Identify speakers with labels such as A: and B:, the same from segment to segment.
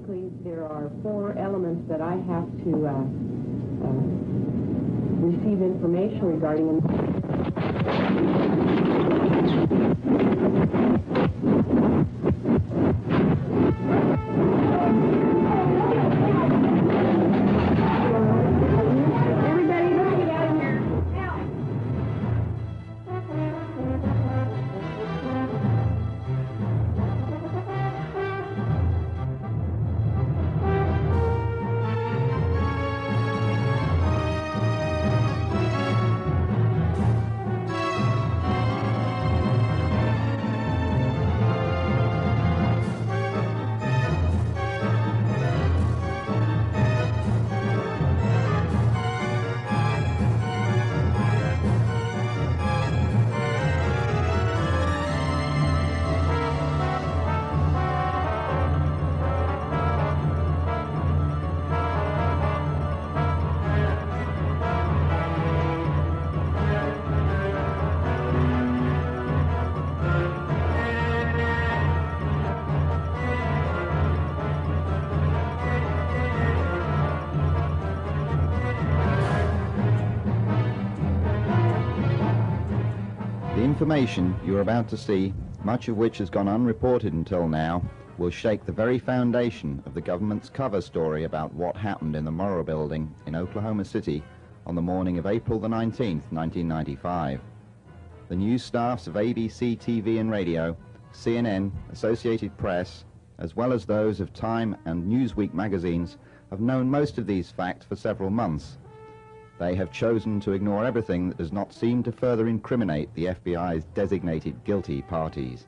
A: basically, there are 4 elements that I have to receive information regarding.
B: The information you're about to see, much of which has gone unreported until now, will shake the very foundation of the government's cover story about what happened in the Morrow Building in Oklahoma City on the morning of April the 19th, 1995. The news staffs of ABC TV and radio, CNN, Associated Press, as well as those of Time and Newsweek magazines, have known most of these facts for several months. They have chosen to ignore everything that does not seem to further incriminate the FBI's designated guilty parties.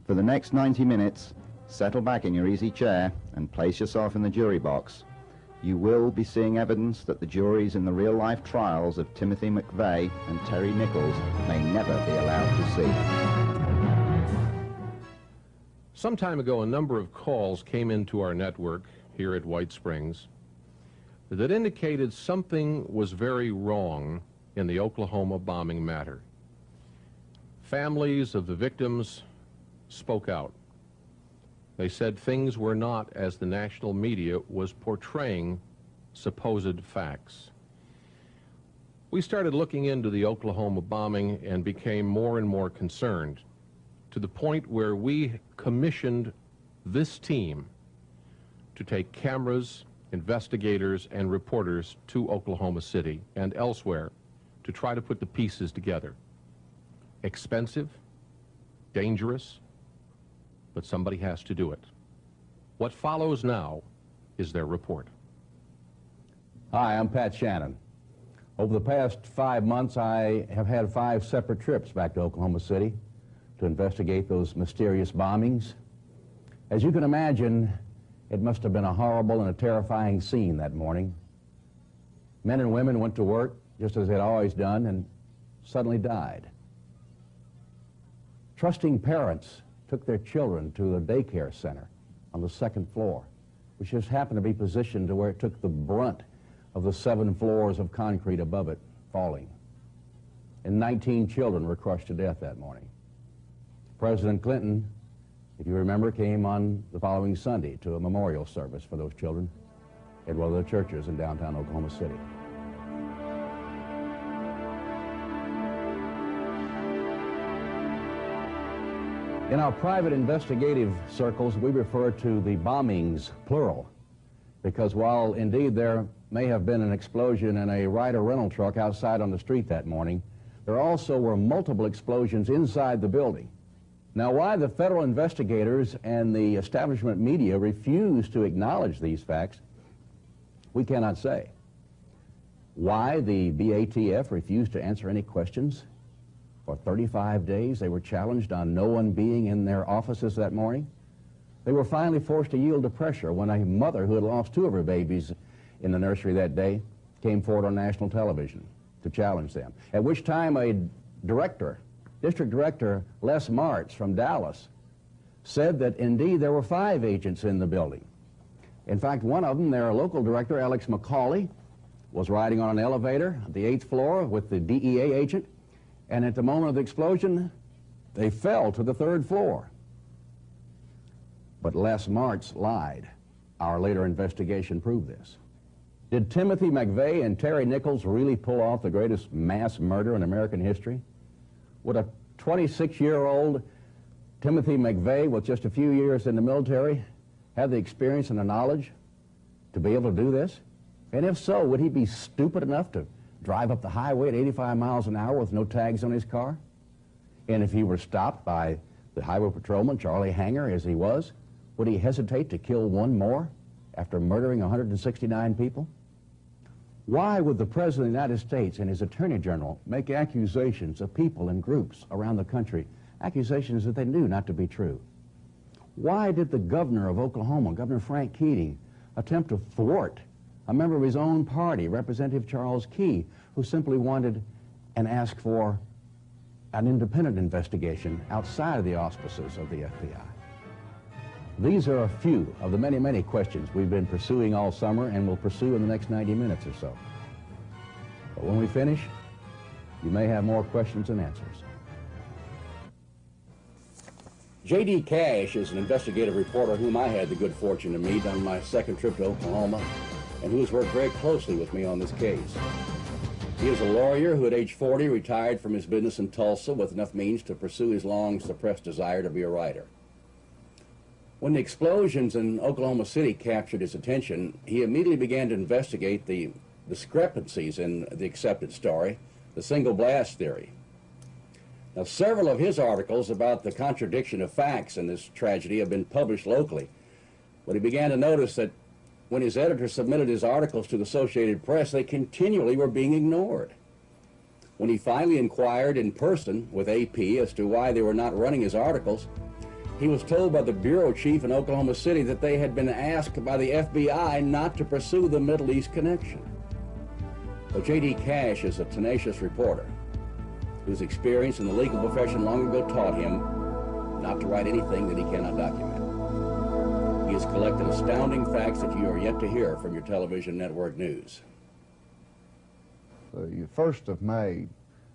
B: For the next 90 minutes, settle back in your easy chair and place yourself in the jury box. You will be seeing evidence that the juries in the real-life trials of Timothy McVeigh and Terry Nichols may never be allowed to see.
C: Some time ago, a number of calls came into our network here at White Springs that indicated something was very wrong in the Oklahoma bombing matter. Families of the victims spoke out. They said things were not as the national media was portraying supposed facts. We started looking into the Oklahoma bombing and became more and more concerned, to the point where we commissioned this team to take cameras, investigators, and reporters to Oklahoma City and elsewhere to try to put the pieces together. Expensive, dangerous, but somebody has to do it. What follows now is their report.
D: Hi, I'm Pat Shannon. Over the past 5 months, I have had 5 separate trips back to Oklahoma City to investigate those mysterious bombings. As you can imagine, it must have been a horrible and a terrifying scene that morning. Men and women went to work just as they'd always done and suddenly died. Trusting parents took their children to a daycare center on the 2nd floor, which just happened to be positioned to where it took the brunt of the 7 floors of concrete above it falling. And 19 children were crushed to death that morning. President Clinton, if you remember, came on the following Sunday to a memorial service for those children at one of the churches in downtown Oklahoma City. In our private investigative circles, we refer to the bombings, plural, because while indeed there may have been an explosion in a Ryder rental truck outside on the street that morning, there also were multiple explosions inside the building. Now, why the federal investigators and the establishment media refuse to acknowledge these facts, we cannot say. Why the BATF refused to answer any questions? For 35 days, they were challenged on no one being in their offices that morning. They were finally forced to yield to pressure when a mother who had lost 2 of her babies in the nursery that day came forward on national television to challenge them, at which time a District Director Les Martz from Dallas said that indeed there were 5 agents in the building. In fact, one of them, their local director, Alex McCauley, was riding on an elevator at the 8th floor with the DEA agent, and at the moment of the explosion, they fell to the 3rd floor. But Les Martz lied. Our later investigation proved this. Did Timothy McVeigh and Terry Nichols really pull off the greatest mass murder in American history? Would a 26-year-old Timothy McVeigh, with just a few years in the military, have the experience and the knowledge to be able to do this? And if so, would he be stupid enough to drive up the highway at 85 miles an hour with no tags on his car? And if he were stopped by the highway patrolman, Charlie Hanger, as he was, would he hesitate to kill one more after murdering 169 people? Why would the President of the United States and his Attorney General make accusations of people and groups around the country, accusations that they knew not to be true? Why did the governor of Oklahoma, Governor Frank Keating, attempt to thwart a member of his own party, Representative Charles Key, who simply wanted and asked for an independent investigation outside of the auspices of the FBI? These are a few of the many, many questions we've been pursuing all summer and will pursue in the next 90 minutes or so. But when we finish, you may have more questions than answers. J.D. Cash is an investigative reporter whom I had the good fortune to meet on my second trip to Oklahoma, and who has worked very closely with me on this case. He is a lawyer who at age 40 retired from his business in Tulsa with enough means to pursue his long-suppressed desire to be a writer. When the explosions in Oklahoma City captured his attention, he immediately began to investigate the discrepancies in the accepted story, the single blast theory. Now, several of his articles about the contradiction of facts in this tragedy have been published locally, but he began to notice that when his editor submitted his articles to the Associated Press, they continually were being ignored. When he finally inquired in person with AP as to why they were not running his articles, he was told by the bureau chief in Oklahoma City that they had been asked by the FBI not to pursue the Middle East connection. But J.D. Cash is a tenacious reporter whose experience in the legal profession long ago taught him not to write anything that he cannot document. He has collected astounding facts that you are yet to hear from your television network news.
E: The 1st of May,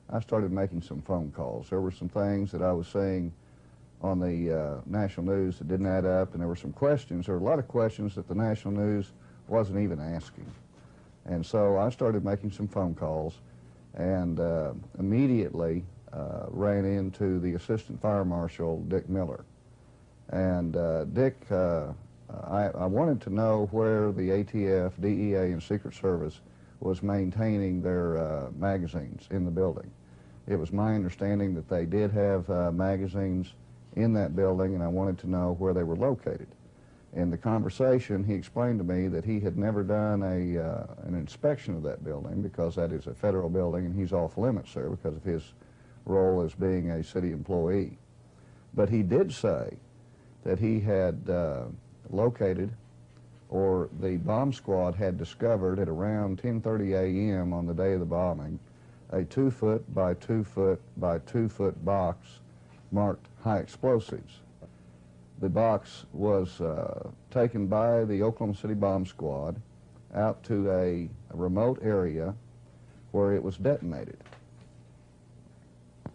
E: I started making some phone calls. There were some things that I was saying on the national news that didn't add up, and there were some questions. There were a lot of questions that the national news wasn't even asking. And so I started making some phone calls, and immediately ran into the Assistant Fire Marshal, Dick Miller. And Dick, I wanted to know where the ATF, DEA, and Secret Service was maintaining their magazines in the building. It was my understanding that they did have magazines in that building, and I wanted to know where they were located. In the conversation, he explained to me that he had never done an inspection of that building because that is a federal building and he's off limits there because of his role as being a city employee. But he did say that he had located, or the bomb squad had discovered at around 10:30 a.m. on the day of the bombing, a 2-foot by 2-foot by 2-foot box marked high explosives. The box was taken by the Oklahoma City bomb squad out to a remote area where it was detonated.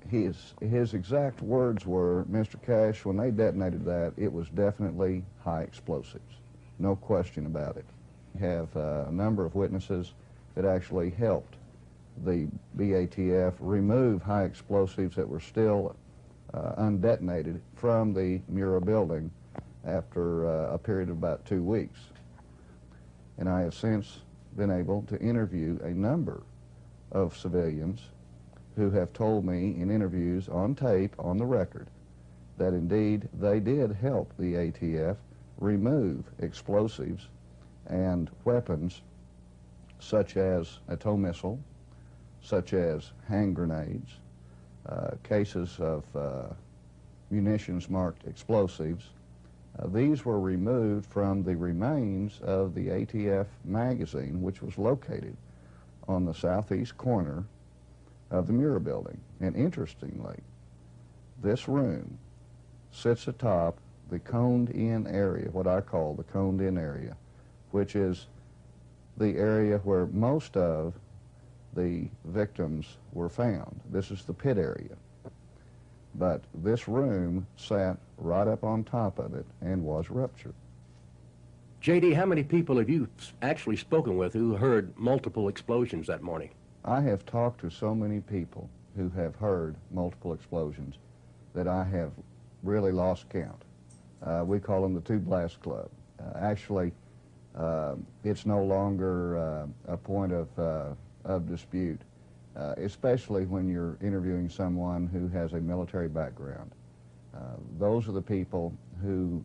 E: His exact words were, "Mr. Cash, when they detonated that, it was definitely high explosives. No question about it." We have a number of witnesses that actually helped the BATF remove high explosives that were still undetonated from the Murrah building after a period of about 2 weeks. And I have since been able to interview a number of civilians who have told me in interviews on tape, on the record, that indeed they did help the ATF remove explosives and weapons such as a tow missile, such as hand grenades, cases of munitions marked explosives. These were removed from the remains of the ATF magazine, which was located on the southeast corner of the Murrah building. And interestingly, this room sits atop the coned-in area, what I call the coned-in area, which is the area where most of the victims were found. This is the pit area. But this room sat right up on top of it and was ruptured.
F: J.D., how many people have you actually spoken with who heard multiple explosions that morning?
E: I have talked to so many people who have heard multiple explosions that I have really lost count. We call them the Two Blast Club. Actually, it's no longer a point of dispute, especially when you're interviewing someone who has a military background. Those are the people who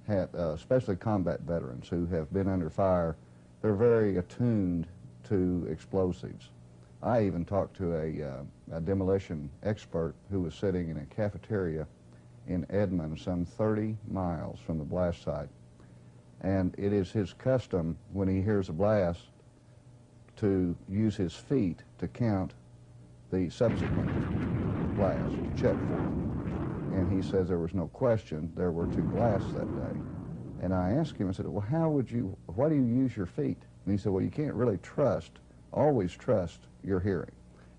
E: have, especially combat veterans who have been under fire. They're very attuned to explosives. I even talked to a demolition expert who was sitting in a cafeteria in Edmond, some 30 miles from the blast site. And it is his custom, when he hears a blast, to use his feet to count the subsequent blast, to check for them. And he says there was no question there were 2 blasts that day. And I asked him, I said, well, why do you use your feet? And he said, well, you can't really always trust your hearing.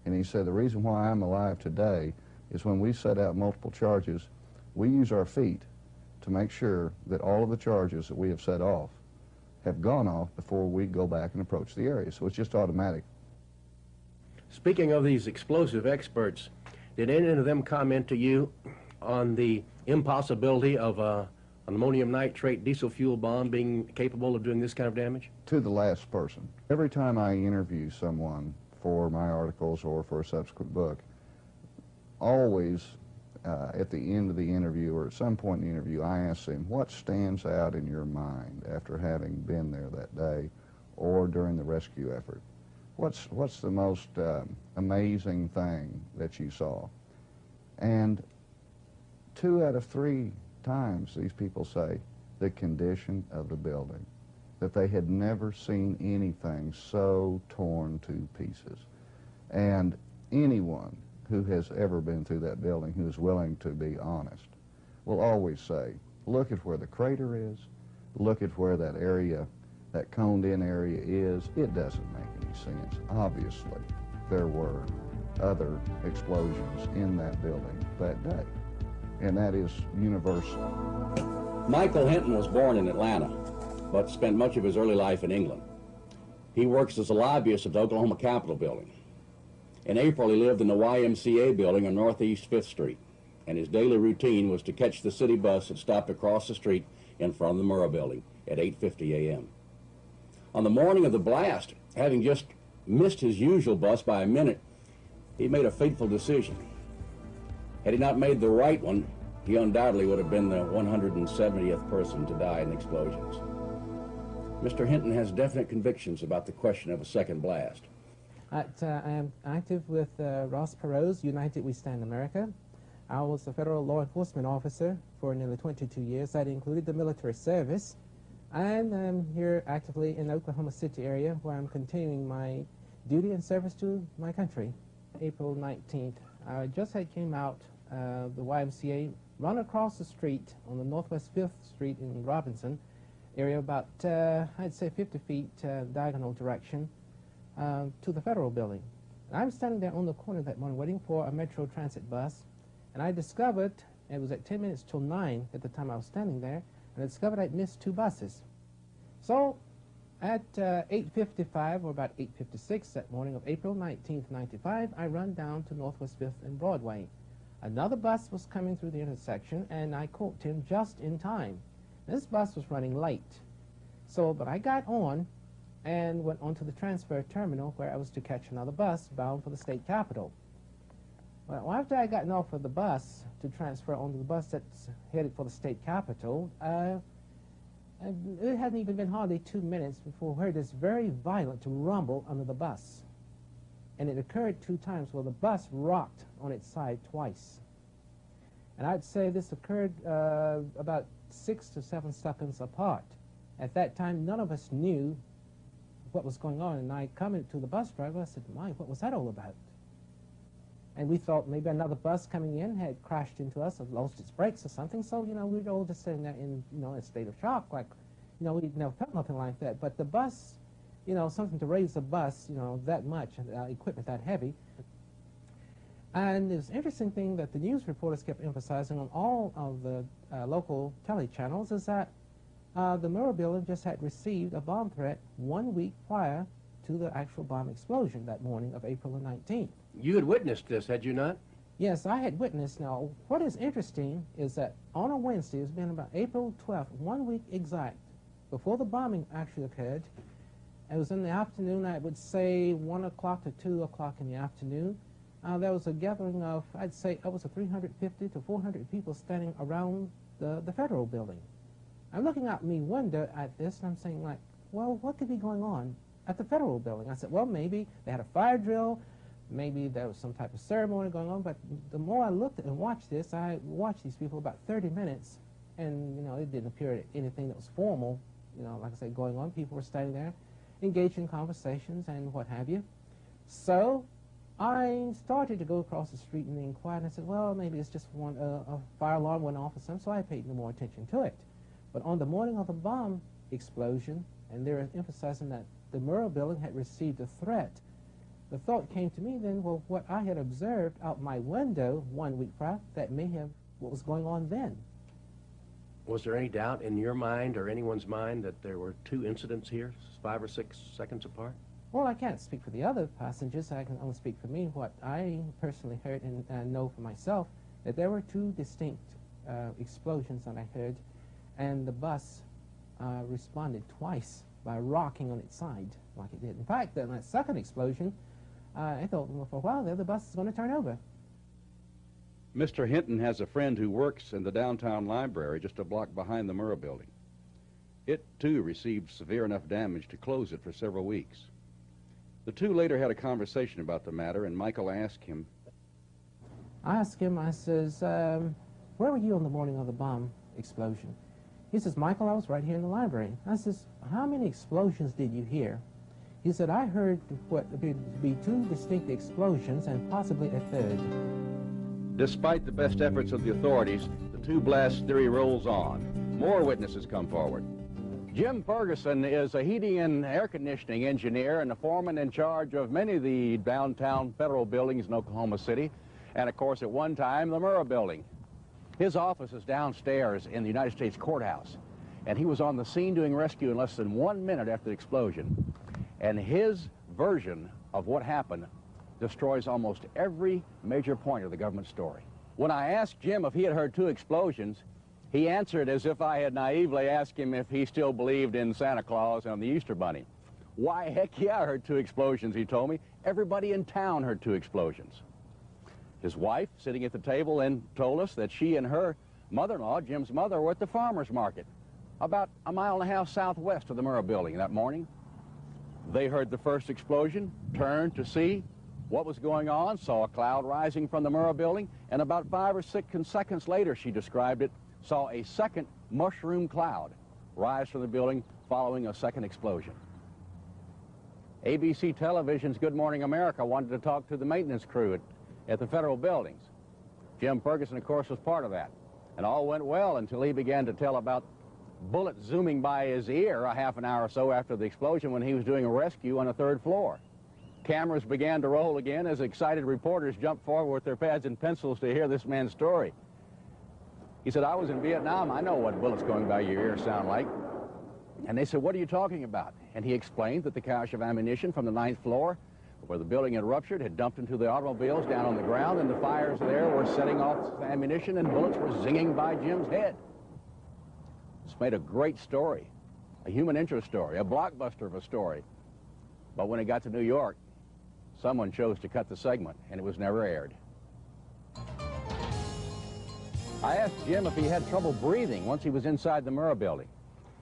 E: And he said, the reason why I'm alive today is when we set out multiple charges, we use our feet to make sure that all of the charges that we have set off have gone off before we go back and approach the area. So it's just automatic.
F: Speaking of these explosive experts, did any of them comment to you on the impossibility of an ammonium nitrate diesel fuel bomb being capable of doing this kind of damage?
E: To the last person. Every time I interview someone for my articles or for a subsequent book, always at the end of the interview or at some point in the interview, I ask them, what stands out in your mind after having been there that day or during the rescue effort? What's the most amazing thing that you saw? And 2 out of 3 times these people say the condition of the building, that they had never seen anything so torn to pieces. And anyone who has ever been through that building who is willing to be honest will always say, look at where the crater is, look at where that area, that coned-in area is. It doesn't make any sense. Obviously, there were other explosions in that building that day, and that is universal.
D: Michael Hinton was born in Atlanta, but spent much of his early life in England. He works as a lobbyist at the Oklahoma Capitol building. In April, he lived in the YMCA building on Northeast 5th Street, and his daily routine was to catch the city bus that stopped across the street in front of the Murrah building at 8:50 a.m. On the morning of the blast, having just missed his usual bus by a minute, he made a fateful decision. Had he not made the right one, he undoubtedly would have been the 170th person to die in explosions. Mr. Hinton has definite convictions about the question of a second blast.
G: I am active with Ross Perot's United We Stand America. I was a federal law enforcement officer for nearly 22 years. That included the military service. And I'm here actively in the Oklahoma City area where I'm continuing my duty and service to my country. April 19th, I just came out of the YMCA, run across the street on the Northwest 5th Street in Robinson area, about, I'd say 50 feet diagonal direction, to the federal building. And I was standing there on the corner that morning waiting for a Metro Transit bus, and I discovered, it was at 10 minutes till 9 at the time I was standing there, and I discovered I'd missed 2 buses. So at 8:55 or about 8:56 that morning of April 19th, 95, I run down to Northwest 5th and Broadway. Another bus was coming through the intersection, and I caught him just in time. This bus was running late. But I got on and went on to the transfer terminal where I was to catch another bus bound for the state capitol. Well, after I gotten off of the bus to transfer onto the bus that's headed for the state capitol, it hadn't even been hardly 2 minutes before I heard this very violent rumble under the bus. And it occurred 2 times where the bus rocked on its side twice. And I'd say this occurred about 6 to 7 seconds apart. At that time, none of us knew what was going on, and I commented to the bus driver, I said, "Mike, what was that all about?" And we thought maybe another bus coming in had crashed into us or lost its brakes or something, so, we were all just sitting there in, a state of shock, like, we'd never felt nothing like that. But the bus, something to raise a bus, that much, equipment that heavy. And it's interesting thing that the news reporters kept emphasizing on all of the local telechannels is that the Murrah building just had received a bomb threat 1 week prior to the actual bomb explosion that morning of April the 19th.
F: You had witnessed this, had you not?
G: Yes, I had witnessed. Now, what is interesting is that on a Wednesday, it's been about April 12th, 1 week exact, before the bombing actually occurred. It was in the afternoon, I would say 1 o'clock to 2 o'clock in the afternoon. There was a gathering of, I'd say, it was a 350 to 400 people standing around the federal building. I'm looking out my window at this, and I'm saying, like, well, what could be going on at the federal building? I said, well, maybe they had a fire drill, maybe there was some type of ceremony going on, but the more I looked and watched this, I watched these people about 30 minutes, and, you know, it didn't appear anything that was formal, you know, like I said, going on. People were standing there, engaged in conversations and what have you. So I started to go across the street and inquire, and I said, well, maybe it's just a fire alarm went off or something, so I paid no more attention to it. But on the morning of the bomb explosion, and they're emphasizing that the Murrah building had received a threat, the thought came to me then, well, what I had observed out my window 1 week prior, that may have what was going on then.
F: Was there any doubt in your mind or anyone's mind that there were two incidents here, 5 or 6 seconds apart?
G: Well, I can't speak for the other passengers. I can only speak for me. What I personally heard and know for myself, that there were 2 distinct explosions that I heard, and the bus responded twice by rocking on its side like it did. In fact, in that second explosion, I thought, well, for a while there, the bus is going to turn over.
D: Mr. Hinton has a friend who works in the downtown library just a block behind the Murrah building. It, too, received severe enough damage to close it for several weeks. The two later had a conversation about the matter, and Michael asked him.
G: I asked him, I says, where were you on the morning of the bomb explosion? He says, Michael, I was right here in the library. I says, how many explosions did you hear? He said, I heard what appeared to be 2 distinct explosions and possibly a third.
D: Despite the best efforts of the authorities, the 2 blast theory rolls on. More witnesses come forward. Jim Ferguson is a heating and air conditioning engineer and a foreman in charge of many of the downtown federal buildings in Oklahoma City, and of course at one time the Murrah building. His office is downstairs in the United States Courthouse, and he was on the scene doing rescue in less than 1 minute after the explosion. And his version of what happened destroys almost every major point of the government story. When I asked Jim if he had heard 2 explosions, he answered as if I had naively asked him if he still believed in Santa Claus and the Easter Bunny. Why, heck yeah, I heard 2 explosions, he told me. Everybody in town heard 2 explosions. His wife, sitting at the table, then told us that she and her mother-in-law, Jim's mother, were at the farmer's market, about a mile and a half southwest of the Murrah building that morning. They heard the first explosion, turned to see what was going on, saw a cloud rising from the Murrah building, and about 5 or 6 seconds later, she described it, saw a second mushroom cloud rise from the building following a second explosion. ABC Television's Good Morning America wanted to talk to the maintenance crew at the federal buildings. Jim Ferguson, of course, was part of that. And all went well until he began to tell about bullets zooming by his ear a half an hour or so after the explosion when he was doing a rescue on the 3rd floor. Cameras began to roll again as excited reporters jumped forward with their pads and pencils to hear this man's story. He said, I was in Vietnam. I know what bullets going by your ear sound like. And they said, what are you talking about? And he explained that the cache of ammunition from the 9th floor, where the building had ruptured, had dumped into the automobiles down on the ground, and the fires there were setting off ammunition, and bullets were zinging by Jim's head. It's made a great story, a human interest story, a blockbuster of a story. But when it got to New York, someone chose to cut the segment, and it was never aired. I asked Jim if he had trouble breathing once he was inside the Murrah building.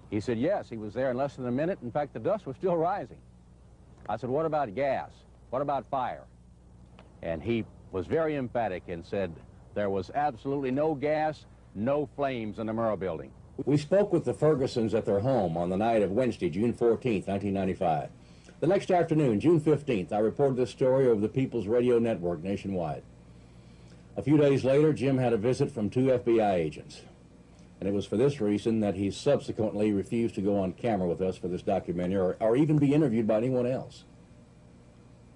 D: He said yes, he was there in less than a minute. In fact, the dust was still rising. I said, what about gas? What about fire? And he was very emphatic and said there was absolutely no gas, no flames in the Murrah building. We spoke with the Fergusons at their home on the night of Wednesday, June 14th, 1995. The next afternoon, June 15th, I reported this story over the People's Radio Network nationwide. A few days later, Jim had a visit from 2 FBI agents. And it was for this reason that he subsequently refused to go on camera with us for this documentary or even be interviewed by anyone else.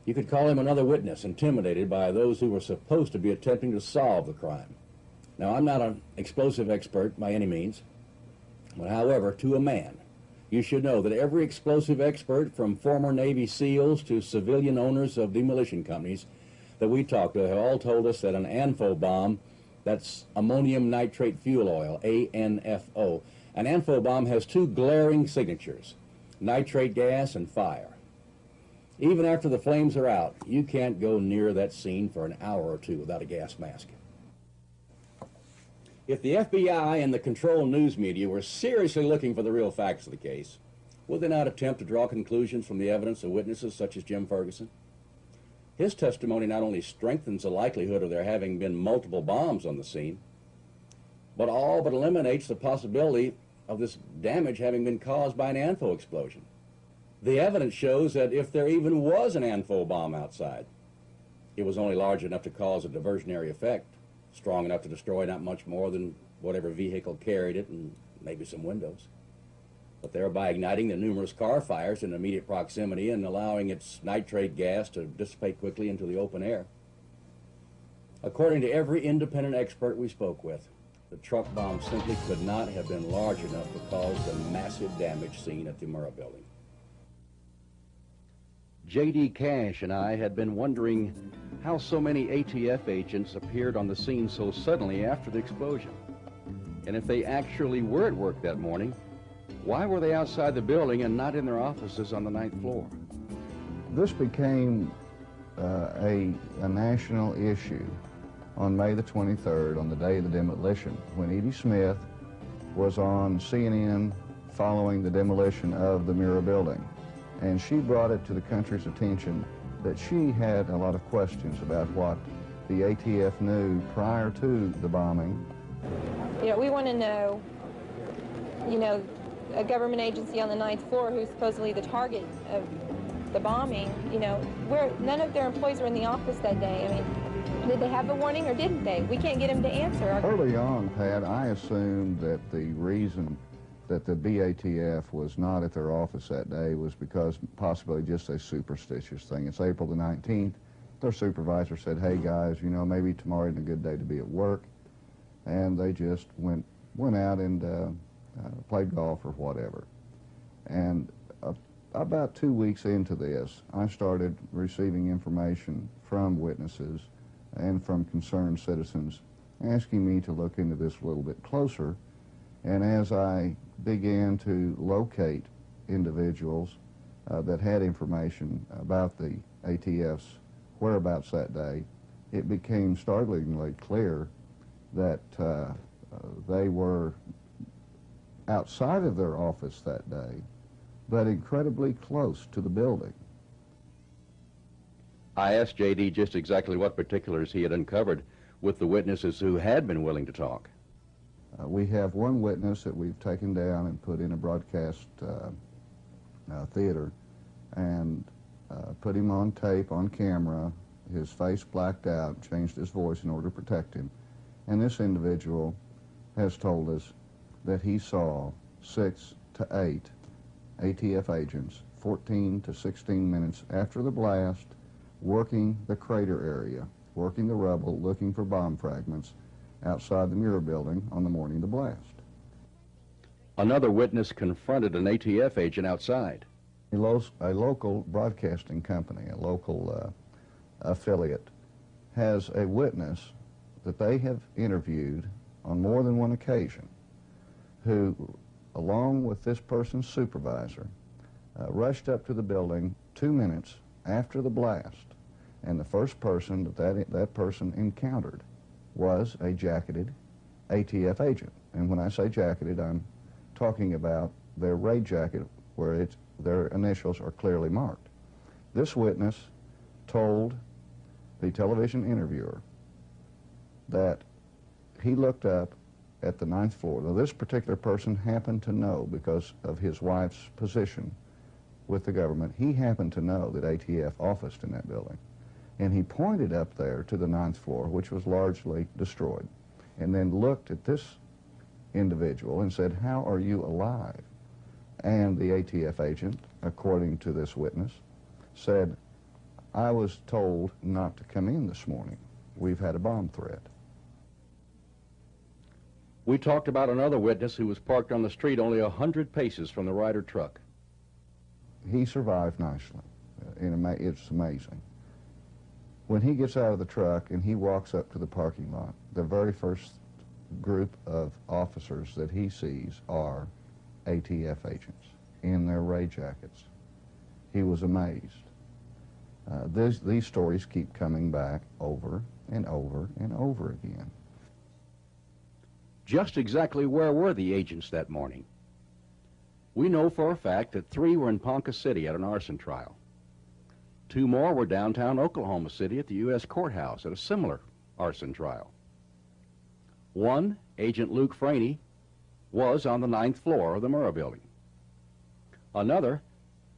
D: You could call him another witness intimidated by those who were supposed to be attempting to solve the crime. Now, I'm not an explosive expert by any means, but however, to a man, you should know that every explosive expert, from former Navy SEALs to civilian owners of demolition companies that we talked to, have all told us that an ANFO bomb, that's ammonium nitrate fuel oil, ANFO, an ANFO bomb has two glaring signatures: nitrate gas and fire. Even after the flames are out, you can't go near that scene for an hour or two without a gas mask. If the FBI and the control news media were seriously looking for the real facts of the case, would they not attempt to draw conclusions from the evidence of witnesses such as Jim Ferguson? His testimony not only strengthens the likelihood of there having been multiple bombs on the scene, but all but eliminates the possibility of this damage having been caused by an ANFO explosion. The evidence shows that if there even was an ANFO bomb outside, it was only large enough to cause a diversionary effect, strong enough to destroy not much more than whatever vehicle carried it and maybe some windows, but thereby igniting the numerous car fires in immediate proximity and allowing its nitrate gas to dissipate quickly into the open air. According to every independent expert we spoke with, the truck bomb simply could not have been large enough to cause the massive damage seen at the Murrah building. J.D. Cash and I had been wondering how so many ATF agents appeared on the scene so suddenly after the explosion. And if they actually were at work that morning, why were they outside the building and not in their offices on the 9th floor?
E: This became a national issue on May the 23rd, on the day of the demolition, when Edie Smith was on CNN following the demolition of the Murrah building. And she brought it to the country's attention that she had a lot of questions about what the ATF knew prior to the bombing.
H: You know, we want to know, a government agency on the 9th floor who's supposedly the target of the bombing, where none of their employees were in the office that day. I mean, did they have a warning or didn't they? We can't get them to answer.
E: Early on, Pat, I assumed that the reason that the BATF was not at their office that day was because possibly just a superstitious thing. It's April the 19th. Their supervisor said, hey guys, maybe tomorrow isn't a good day to be at work. And they just went out and played golf or whatever. And about 2 weeks into this, I started receiving information from witnesses and from concerned citizens asking me to look into this a little bit closer. And as I began to locate individuals that had information about the ATF's whereabouts that day, it became startlingly clear that they were outside of their office that day, but incredibly close to the building.
D: I asked J.D. just exactly what particulars he had uncovered with the witnesses who had been willing to talk.
E: We have one witness that we've taken down and put in a broadcast theater and put him on tape, on camera, his face blacked out, changed his voice in order to protect him. And this individual has told us that he saw 6 to 8 ATF agents 14 to 16 minutes after the blast working the crater area, working the rubble, looking for bomb fragments outside the Murrah building on the morning of the blast.
D: Another witness confronted an ATF agent outside.
E: A local broadcasting company, a local affiliate, has a witness that they have interviewed on more than one occasion who, along with this person's supervisor, rushed up to the building 2 minutes after the blast, and the first person that person encountered was a jacketed ATF agent. And when I say jacketed, I'm talking about their raid jacket where their initials are clearly marked. This witness told the television interviewer that he looked up at the 9th floor. Now, this particular person happened to know, because of his wife's position with the government, he happened to know that ATF officed in that building. And he pointed up there to the 9th floor, which was largely destroyed, and then looked at this individual and said, "How are you alive?" And the ATF agent, according to this witness, said, I was told not to come in this morning. We've had a bomb threat.
D: We talked about another witness who was parked on the street only 100 paces from the Ryder truck.
E: He survived nicely. It's amazing. When he gets out of the truck and he walks up to the parking lot, the very first group of officers that he sees are ATF agents in their ray jackets. He was amazed. These stories keep coming back over and over and over again.
D: Just exactly where were the agents that morning? We know for a fact that 3 were in Ponca City at an arson trial. 2 more were downtown Oklahoma City at the U.S. Courthouse at a similar arson trial. 1, Agent Luke Franey, was on the 9th floor of the Murrah building. Another,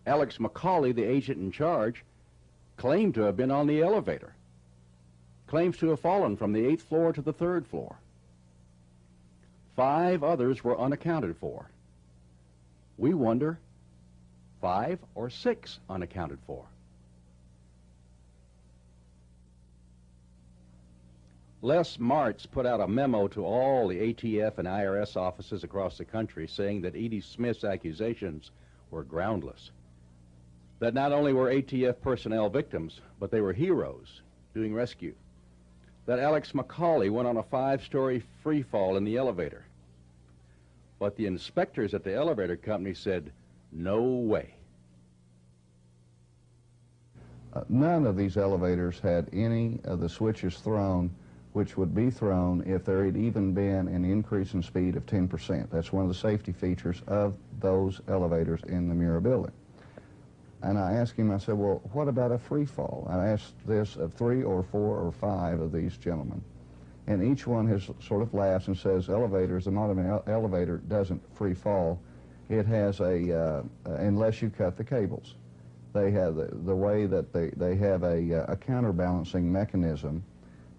D: Alex McCauley, the agent in charge, claimed to have been on the elevator, claims to have fallen from the 8th floor to the 3rd floor. 5 others were unaccounted for. We wonder, 5 or 6 unaccounted for? Les Martz put out a memo to all the ATF and IRS offices across the country saying that Edie Smith's accusations were groundless. That not only were ATF personnel victims, but they were heroes doing rescue. That Alex McCauley went on a 5-story free fall in the elevator. But the inspectors at the elevator company said, no way.
E: None of these elevators had any of the switches thrown which would be thrown if there had even been an increase in speed of 10%. That's one of the safety features of those elevators in the Murrah building. And I asked him, I said, well, what about a free fall? I asked this of 3 or 4 or 5 of these gentlemen. And each one has sort of laughs and says, elevators, the modern elevator doesn't free fall. It has a, unless you cut the cables. They have the way that they have a counterbalancing mechanism,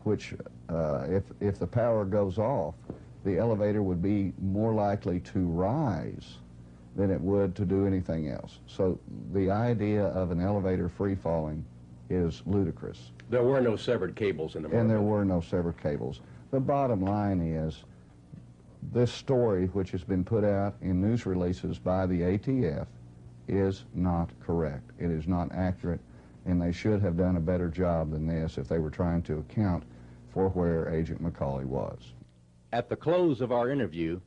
E: which if the power goes off, the elevator would be more likely to rise than it would to do anything else. So the idea of an elevator free falling is ludicrous.
F: There were no severed cables in the Murrah
E: And there
F: building.
E: were no severed cables. The bottom line is this story, which has been put out in news releases by the ATF, is not correct. It is not accurate, and they should have done a better job than this if they were trying to account for where Agent McCauley was.
D: At the close of our interview,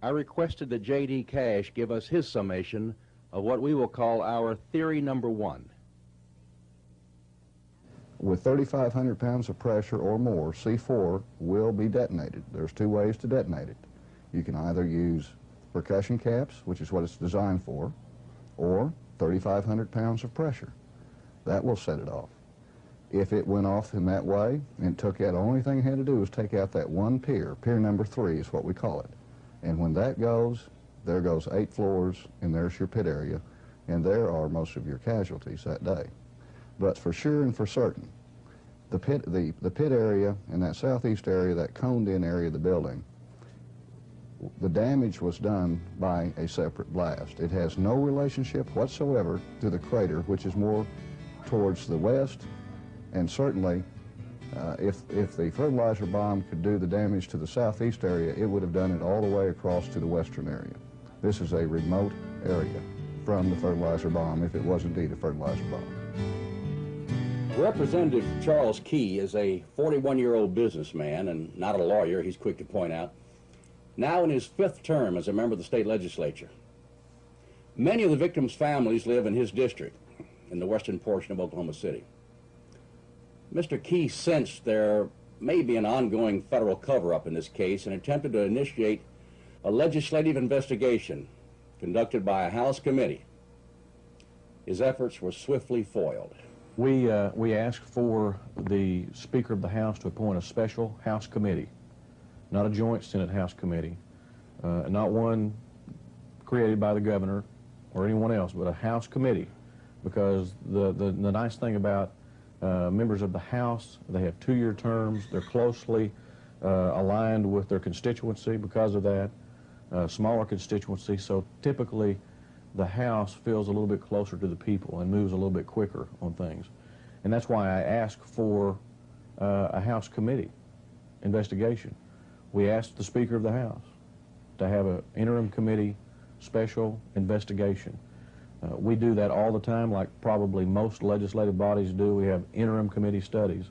D: I requested that J.D. Cash give us his summation of what we will call our theory number 1.
E: With 3,500 pounds of pressure or more, C4 will be detonated. There's 2 ways to detonate it. You can either use percussion caps, which is what it's designed for, or 3,500 pounds of pressure. That will set it off. If it went off in that way and took out, the only thing it had to do was take out that one pier. Pier number 3 is what we call it. And when that goes, there goes 8 floors, and there's your pit area, and there are most of your casualties that day. But for sure and for certain, the pit area and that southeast area, that coned-in area of the building, the damage was done by a separate blast. It has no relationship whatsoever to the crater, which is more towards the west, and certainly if the fertilizer bomb could do the damage to the southeast area, it would have done it all the way across to the western area. This is a remote area from the fertilizer bomb, if it was indeed a fertilizer bomb.
D: Representative Charles Key is a 41-year-old businessman and not a lawyer, he's quick to point out, now in his 5th term as a member of the state legislature. Many of the victims' families live in his district, in the western portion of Oklahoma City. Mr. Key sensed there may be an ongoing federal cover-up in this case and attempted to initiate a legislative investigation conducted by a House committee. His efforts were swiftly foiled.
I: We asked for the Speaker of the House to appoint a special House committee, not a joint Senate House committee, not one created by the governor or anyone else, but a House committee, because the nice thing about members of the House, they have 2-year terms, they're closely aligned with their constituency because of that, smaller constituency, so typically the House feels a little bit closer to the people and moves a little bit quicker on things. And that's why I asked for a House committee investigation. We asked the Speaker of the House to have an interim committee special investigation. We do that all the time, like probably most legislative bodies do. We have interim committee studies.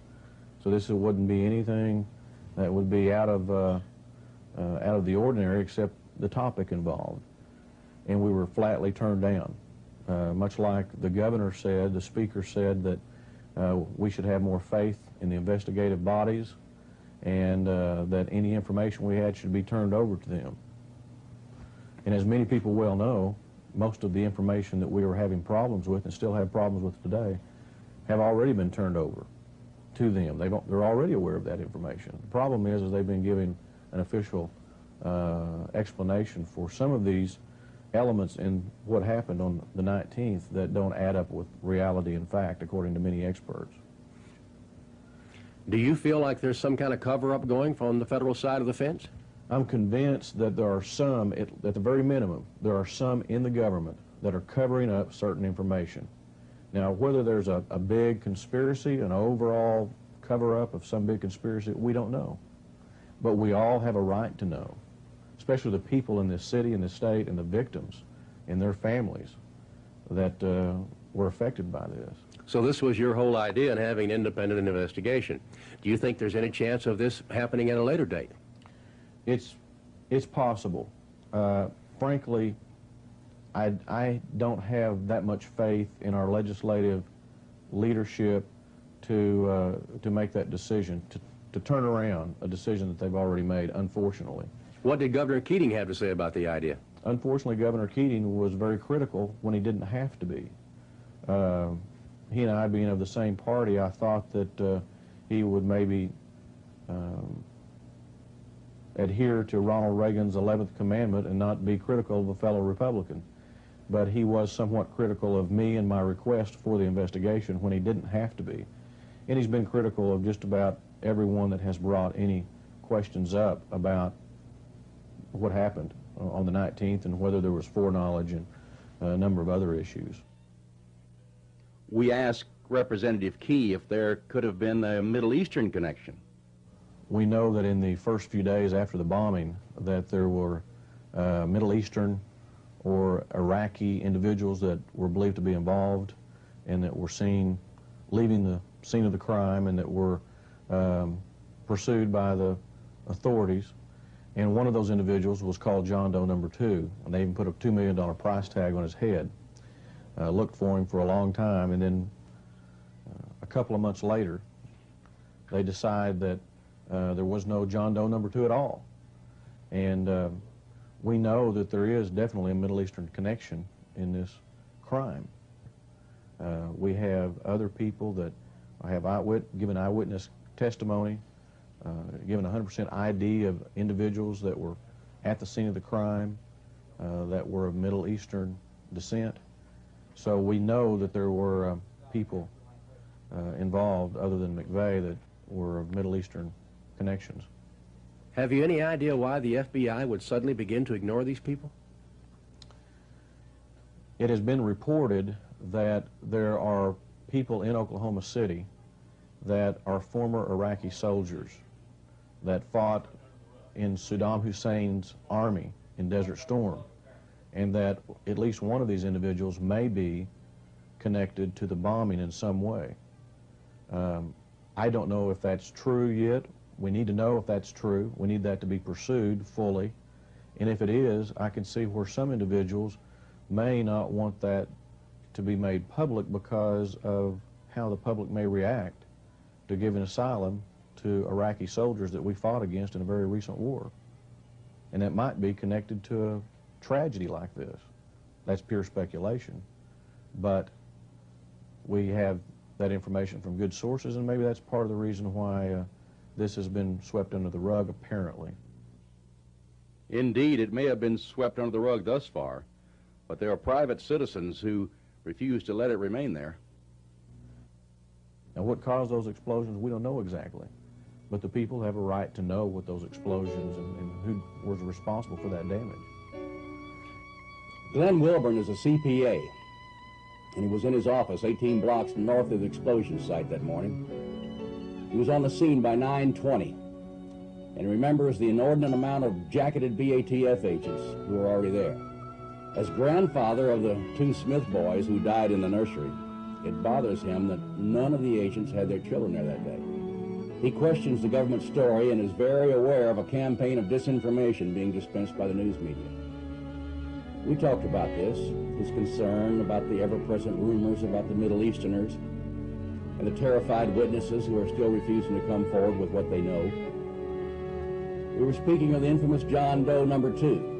I: So this wouldn't be anything that would be out of the ordinary except the topic involved. And we were flatly turned down. Much like the governor said, the Speaker said that we should have more faith in the investigative bodies, and that any information we had should be turned over to them. And as many people well know, most of the information that we were having problems with and still have problems with today have already been turned over to them. They're already aware of that information. The problem is they've been given an official explanation for some of these elements in what happened on the 19th that don't add up with reality and fact, according to many experts.
F: Do you feel like there's some kind of cover-up going from the federal side of the fence?
I: I'm convinced that there are some, at the very minimum, there are some in the government that are covering up certain information. Now, whether there's a big conspiracy, an overall cover-up of some big conspiracy, we don't know. But we all have a right to know, especially the people in this city and the state and the victims and their families that were affected by this.
F: So this was your whole idea in having an independent investigation. Do you think there's any chance of this happening at a later date?
I: It's possible. Frankly, I don't have that much faith in our legislative leadership to make that decision, to turn around a decision that they've already made, unfortunately.
F: What did Governor Keating have to say about the idea?
I: Unfortunately, Governor Keating was very critical when he didn't have to be. He and I, being of the same party, I thought that he would maybe adhere to Ronald Reagan's 11th commandment and not be critical of a fellow Republican. But he was somewhat critical of me and my request for the investigation when he didn't have to be. And he's been critical of just about everyone that has brought any questions up about what happened on the 19th and whether there was foreknowledge and a number of other issues.
J: We asked Representative Key if there could have been a Middle Eastern connection.
I: We know that in the first few days after the bombing that there were Middle Eastern or Iraqi individuals that were believed to be involved and that were seen leaving the scene of the crime and that were pursued by the authorities. And one of those individuals was called John Doe number 2, and they even put a $2 million price tag on his head. Looked for him for a long time, and then a couple of months later, they decide that there was no John Doe number 2 at all. And we know that there is definitely a Middle Eastern connection in this crime. We have other people that have given eyewitness testimony, given 100% ID of individuals that were at the scene of the crime that were of Middle Eastern descent. So we know that there were people involved other than McVeigh that were of Middle Eastern connections.
F: Have you any idea why the FBI would suddenly begin to ignore these people?
I: It has been reported that there are people in Oklahoma City that are former Iraqi soldiers that fought in Saddam Hussein's army in Desert Storm, and that at least one of these individuals may be connected to the bombing in some way. I don't know if that's true yet. We need to know if that's true. We need that to be pursued fully. And if it is, I can see where some individuals may not want that to be made public because of how the public may react to giving asylum to Iraqi soldiers that we fought against in a very recent war. And that might be connected to a tragedy like this. That's pure speculation. But we have that information from good sources, and maybe that's part of the reason why this has been swept under the rug, apparently.
J: Indeed, it may have been swept under the rug thus far, but there are private citizens who refuse to let it remain there.
I: Now, what caused those explosions, we don't know exactly. But the people have a right to know what those explosions and who was responsible for that damage.
F: Glenn Wilburn is a CPA.
D: and he was in his office 18 blocks north of the explosion site that morning. He was on the scene by 9:20, and remembers the inordinate amount of jacketed BATF agents who were already there. As grandfather of the 2 Smith boys who died in the nursery, it bothers him that none of the agents had their children there that day. He questions the government story and is very aware of a campaign of disinformation being dispensed by the news media. We talked about this, his concern about the ever-present rumors about the Middle Easterners and the terrified witnesses who are still refusing to come forward with what they know. We were speaking of the infamous John Doe number 2.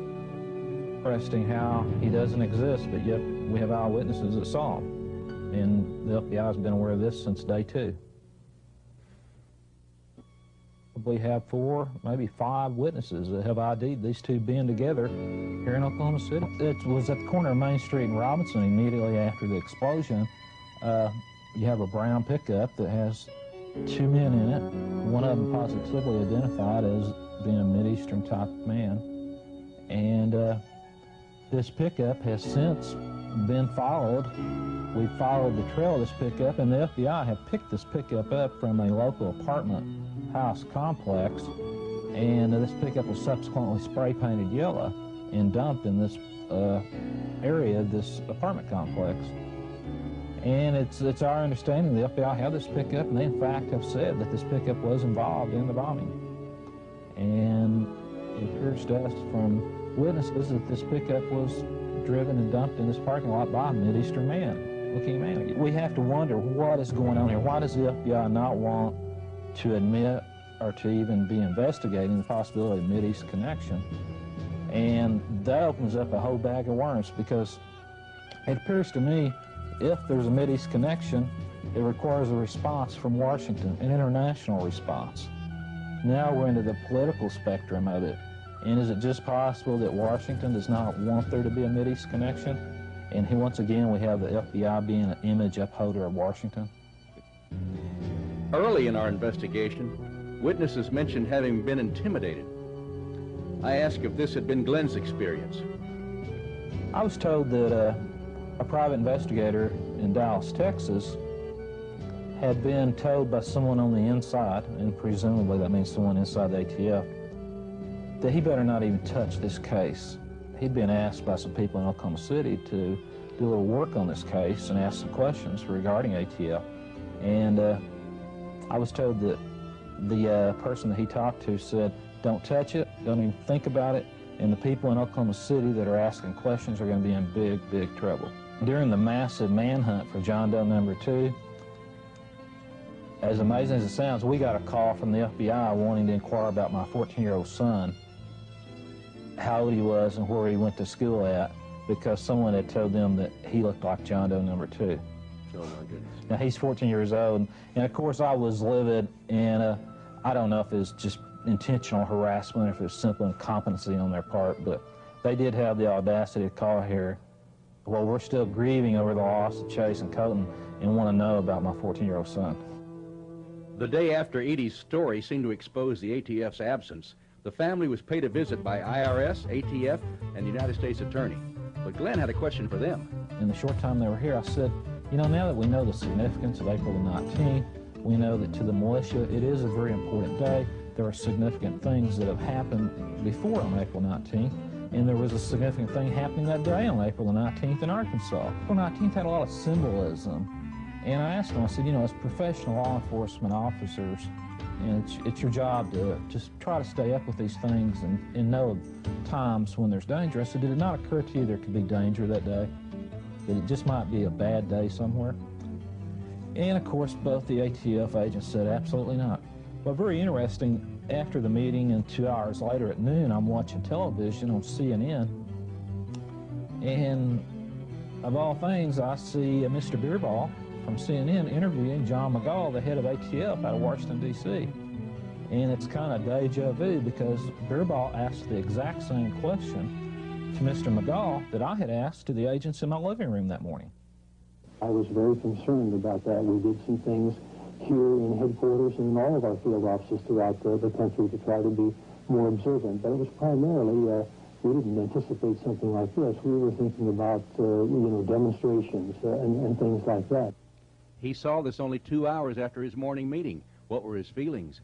K: Interesting how he doesn't exist, but yet we have eyewitnesses that saw him. And the FBI has been aware of this since day 2. We have 4, maybe 5 witnesses that have ID'd these 2 being together here in Oklahoma City. It was at the corner of Main Street and Robinson immediately after the explosion. You have a brown pickup that has 2 men in it, one of them positively identified as being a Mideastern type of man. And this pickup has since been followed. We followed the trail of this pickup, and the FBI have picked this pickup up from a local apartment house complex, and this pickup was subsequently spray painted yellow and dumped in this area of this apartment complex. And it's our understanding the FBI had this pickup, and they in fact have said that this pickup was involved in the bombing. And it appears to us from witnesses that this pickup was driven and dumped in this parking lot by a Mideastern looking man. We have to wonder what is going on here. Why does the FBI not want to admit or to even be investigating the possibility of Mideast connection? And that opens up a whole bag of worms, because it appears to me if there's a Mideast connection, it requires a response from Washington, an international response. Now we're into the political spectrum of it. And is it just possible that Washington does not want there to be a Mideast connection? And once again, we have the FBI being an image upholder of Washington.
J: Early in our investigation, witnesses mentioned having been intimidated. I asked if this had been Glenn's experience.
K: I was told that a private investigator in Dallas, Texas, had been told by someone on the inside, and presumably that means someone inside the ATF, that he better not even touch this case. He'd been asked by some people in Oklahoma City to do a little work on this case and ask some questions regarding ATF. And I was told that the person that he talked to said, don't touch it, don't even think about it, and the people in Oklahoma City that are asking questions are going to be in big, big trouble. During the massive manhunt for John Doe number 2, as amazing as it sounds, we got a call from the FBI wanting to inquire about my 14-year-old son, how old he was and where he went to school at, because someone had told them that he looked like John Doe number 2.
J: Oh, my goodness.
K: Now, he's 14 years old, and of course I was livid, and I don't know if it was just intentional harassment or if it was simple incompetency on their part, but they did have the audacity to call here. Well, we're still grieving over the loss of Chase and Colton and want to know about my 14-year-old son.
J: The day after Edie's story seemed to expose the ATF's absence, the family was paid a visit by IRS, ATF, and the United States Attorney. But Glenn had a question for them.
K: In the short time they were here, I said, you know, now that we know the significance of April the 19th, we know that to the militia it is a very important day. There are significant things that have happened before on April 19th, and there was a significant thing happening that day on April the 19th in Arkansas. April 19th had a lot of symbolism, and I asked them, I said, you know, as professional law enforcement officers, and it's your job to just try to stay up with these things and know times when there's danger. I said, did it not occur to you there could be danger that day? That it just might be a bad day somewhere? And of course, both the ATF agents said absolutely not. But very interesting, after the meeting and 2 hours later at noon, I'm watching television on CNN, and of all things, I see Mr. Beerball from CNN interviewing John McGaugh, the head of ATF out of Washington, D.C. And it's kind of deja vu, because Beerball asked the exact same question to Mr. McGaugh that I had asked to the agents in my living room that morning.
L: I was very concerned about that. We did some things here in headquarters and in all of our field offices throughout the country to try to be more observant. But it was primarily we didn't anticipate something like this. We were thinking about, demonstrations and things like that.
J: He saw this only 2 hours after his morning meeting. What were his feelings?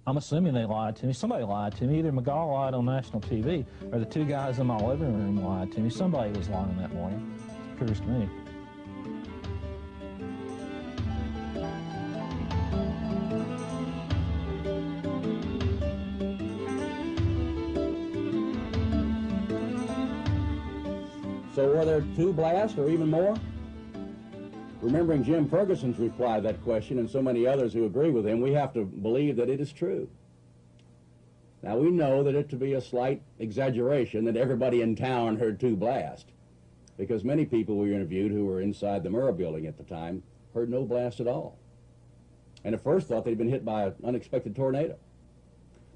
K: I'm assuming they lied to me. Somebody lied to me. Either McGaw lied on national TV or the two guys in my living room lied to me. Somebody was lying that morning. It appears to me.
D: So were there 2 blasts or even more? Remembering Jim Ferguson's reply to that question and so many others who agree with him, we have to believe that it is true. Now, we know that it to be a slight exaggeration that everybody in town heard 2 blasts, because many people we interviewed who were inside the Murrah building at the time heard no blast at all, and at first thought they'd been hit by an unexpected tornado.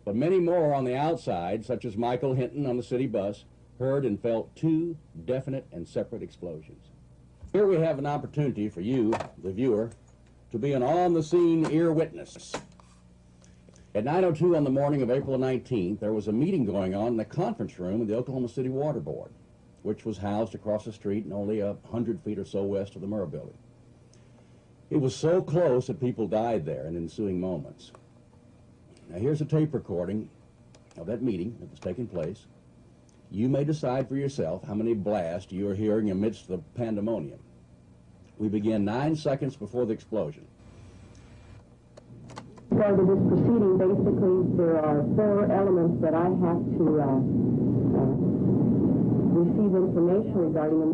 D: But many more on the outside, such as Michael Hinton on the city bus, heard and felt 2 definite and separate explosions. Here we have an opportunity for you, the viewer, to be an on-the-scene ear witness. At 9:02 on the morning of April 19th, there was a meeting going on in the conference room of the Oklahoma City Water Board, which was housed across the street and only 100 feet or so west of the Murrah building. It was so close that people died there in ensuing moments. Now here's a tape recording of that meeting that was taking place. You may decide for yourself how many blasts you are hearing amidst the pandemonium. We begin 9 seconds before the explosion.
A: Part of this proceeding, basically, there are 4 elements that I have to receive information regarding them.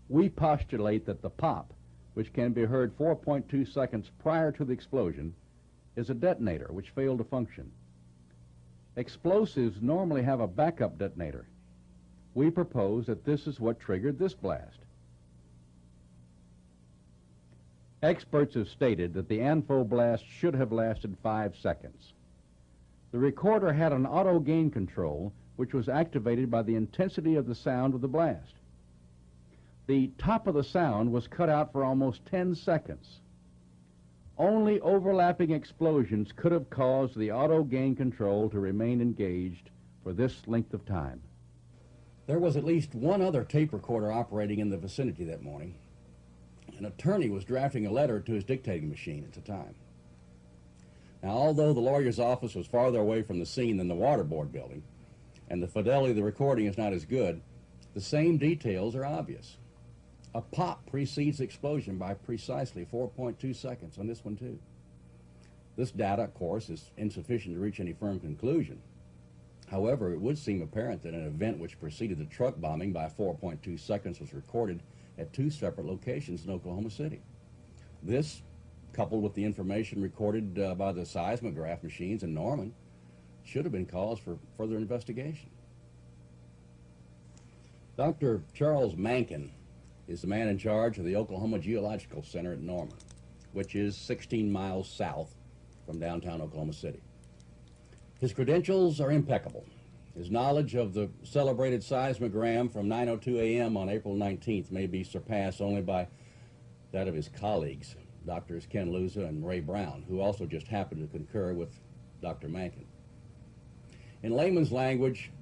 J: We postulate that the pop, which can be heard 4.2 seconds prior to the explosion, is a detonator which failed to function. Explosives normally have a backup detonator. We propose that this is what triggered this blast. Experts have stated that the ANFO blast should have lasted 5 seconds. The recorder had an auto gain control which was activated by the intensity of the sound of the blast. The top of the sound was cut out for almost 10 seconds. Only overlapping explosions could have caused the auto gain control to remain engaged for this length of time. There was at least one other tape recorder operating in the vicinity that morning. An attorney was drafting a letter to his dictating machine at the time. Now, although the lawyer's office was farther away from the scene than the water board building, and the fidelity of the recording is not as good, the same details are obvious. A pop precedes the explosion by precisely 4.2 seconds on this one, too. This data, of course, is insufficient to reach any firm conclusion. However, it would seem apparent that an event which preceded the truck bombing by 4.2 seconds was recorded at 2 separate locations in Oklahoma City. This, coupled with the information recorded by the seismograph machines in Norman, should have been cause for further investigation. Dr. Charles Mankin is the man in charge of the Oklahoma Geological Center at Norman, which is 16 miles south from downtown Oklahoma City. His credentials are impeccable. His knowledge of the celebrated seismogram from 9:02 a.m. on April 19th may be surpassed only by that of his colleagues, Drs. Ken Luza and Ray Brown, who also just happened to concur with Dr. Mankin. In layman's language,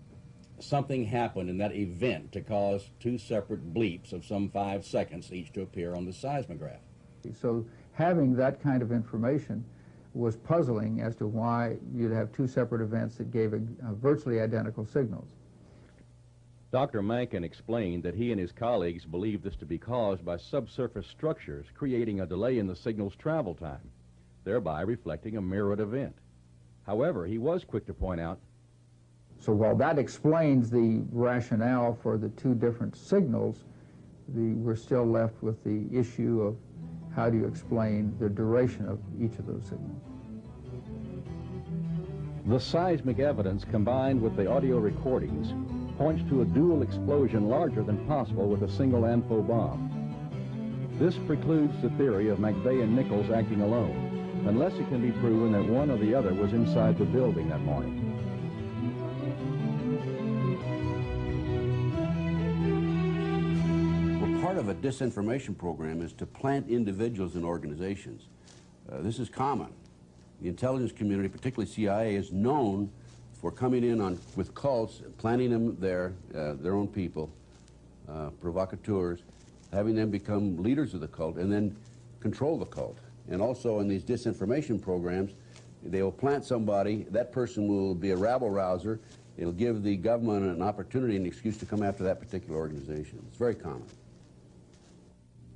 J: something happened in that event to cause 2 separate bleeps of some 5 seconds each to appear on the seismograph.
M: So having that kind of information was puzzling as to why you'd have 2 separate events that gave virtually identical signals.
J: Dr. Mankin explained that he and his colleagues believed this to be caused by subsurface structures creating a delay in the signal's travel time, thereby reflecting a mirrored event. However, he was quick to point out,
M: so while that explains the rationale for the 2 different signals, we're still left with the issue of how do you explain the duration of each of those signals.
J: The seismic evidence combined with the audio recordings points to a dual explosion larger than possible with a single ANFO bomb. This precludes the theory of McVeigh and Nichols acting alone, unless it can be proven that one or the other was inside the building that morning.
N: Well, part of a disinformation program is to plant individuals and organizations. This is common. The intelligence community, particularly CIA, is known for coming in with cults, planting them there, their own people, provocateurs, having them become leaders of the cult, and then control the cult. And also in these disinformation programs, they will plant somebody, that person will be a rabble-rouser, it'll give the government an opportunity and an excuse to come after that particular organization. It's very common.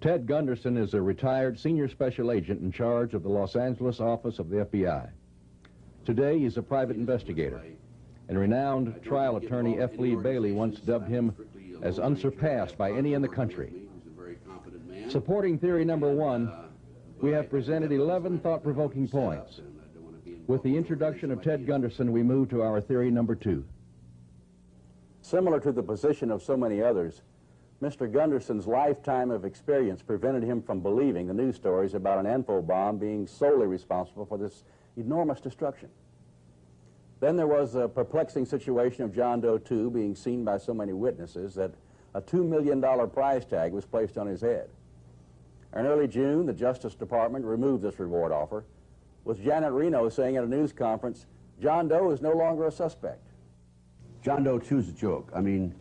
J: Ted Gunderson is a retired senior special agent in charge of the Los Angeles office of the FBI. Today, he's a private investigator, and renowned trial attorney F. Lee Bailey once dubbed him as unsurpassed by any in the country. Supporting theory number one, we have presented 11 thought-provoking points. With the introduction of Ted Gunderson, we move to our theory number two.
D: Similar to the position of so many others, Mr. Gunderson's lifetime of experience prevented him from believing the news stories about an ANFO bomb being solely responsible for this enormous destruction. Then there was a perplexing situation of John Doe 2 being seen by so many witnesses that a $2 million prize tag was placed on his head. In early June, the Justice Department removed this reward offer, with Janet Reno saying at a news conference, John Doe is no longer a suspect.
N: John Doe 2 is a joke. I mean,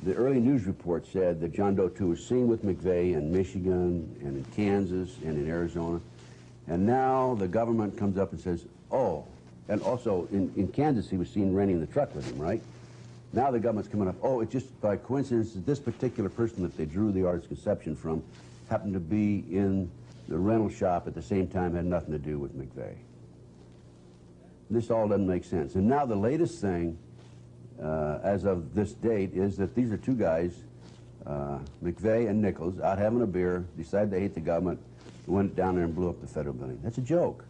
N: the early news report said that John Doe 2 was seen with McVeigh in Michigan and in Kansas and in Arizona. And now the government comes up and says, oh, and also in Kansas he was seen renting the truck with him, right? Now the government's coming up, oh, it's just by coincidence that this particular person that they drew the artist's conception from happened to be in the rental shop at the same time, had nothing to do with McVeigh. This all doesn't make sense. And now the latest thing, as of this date, is that these are two guys, McVeigh and Nichols, out having a beer, decided they hate the government, went down there and blew up the federal building. That's a joke.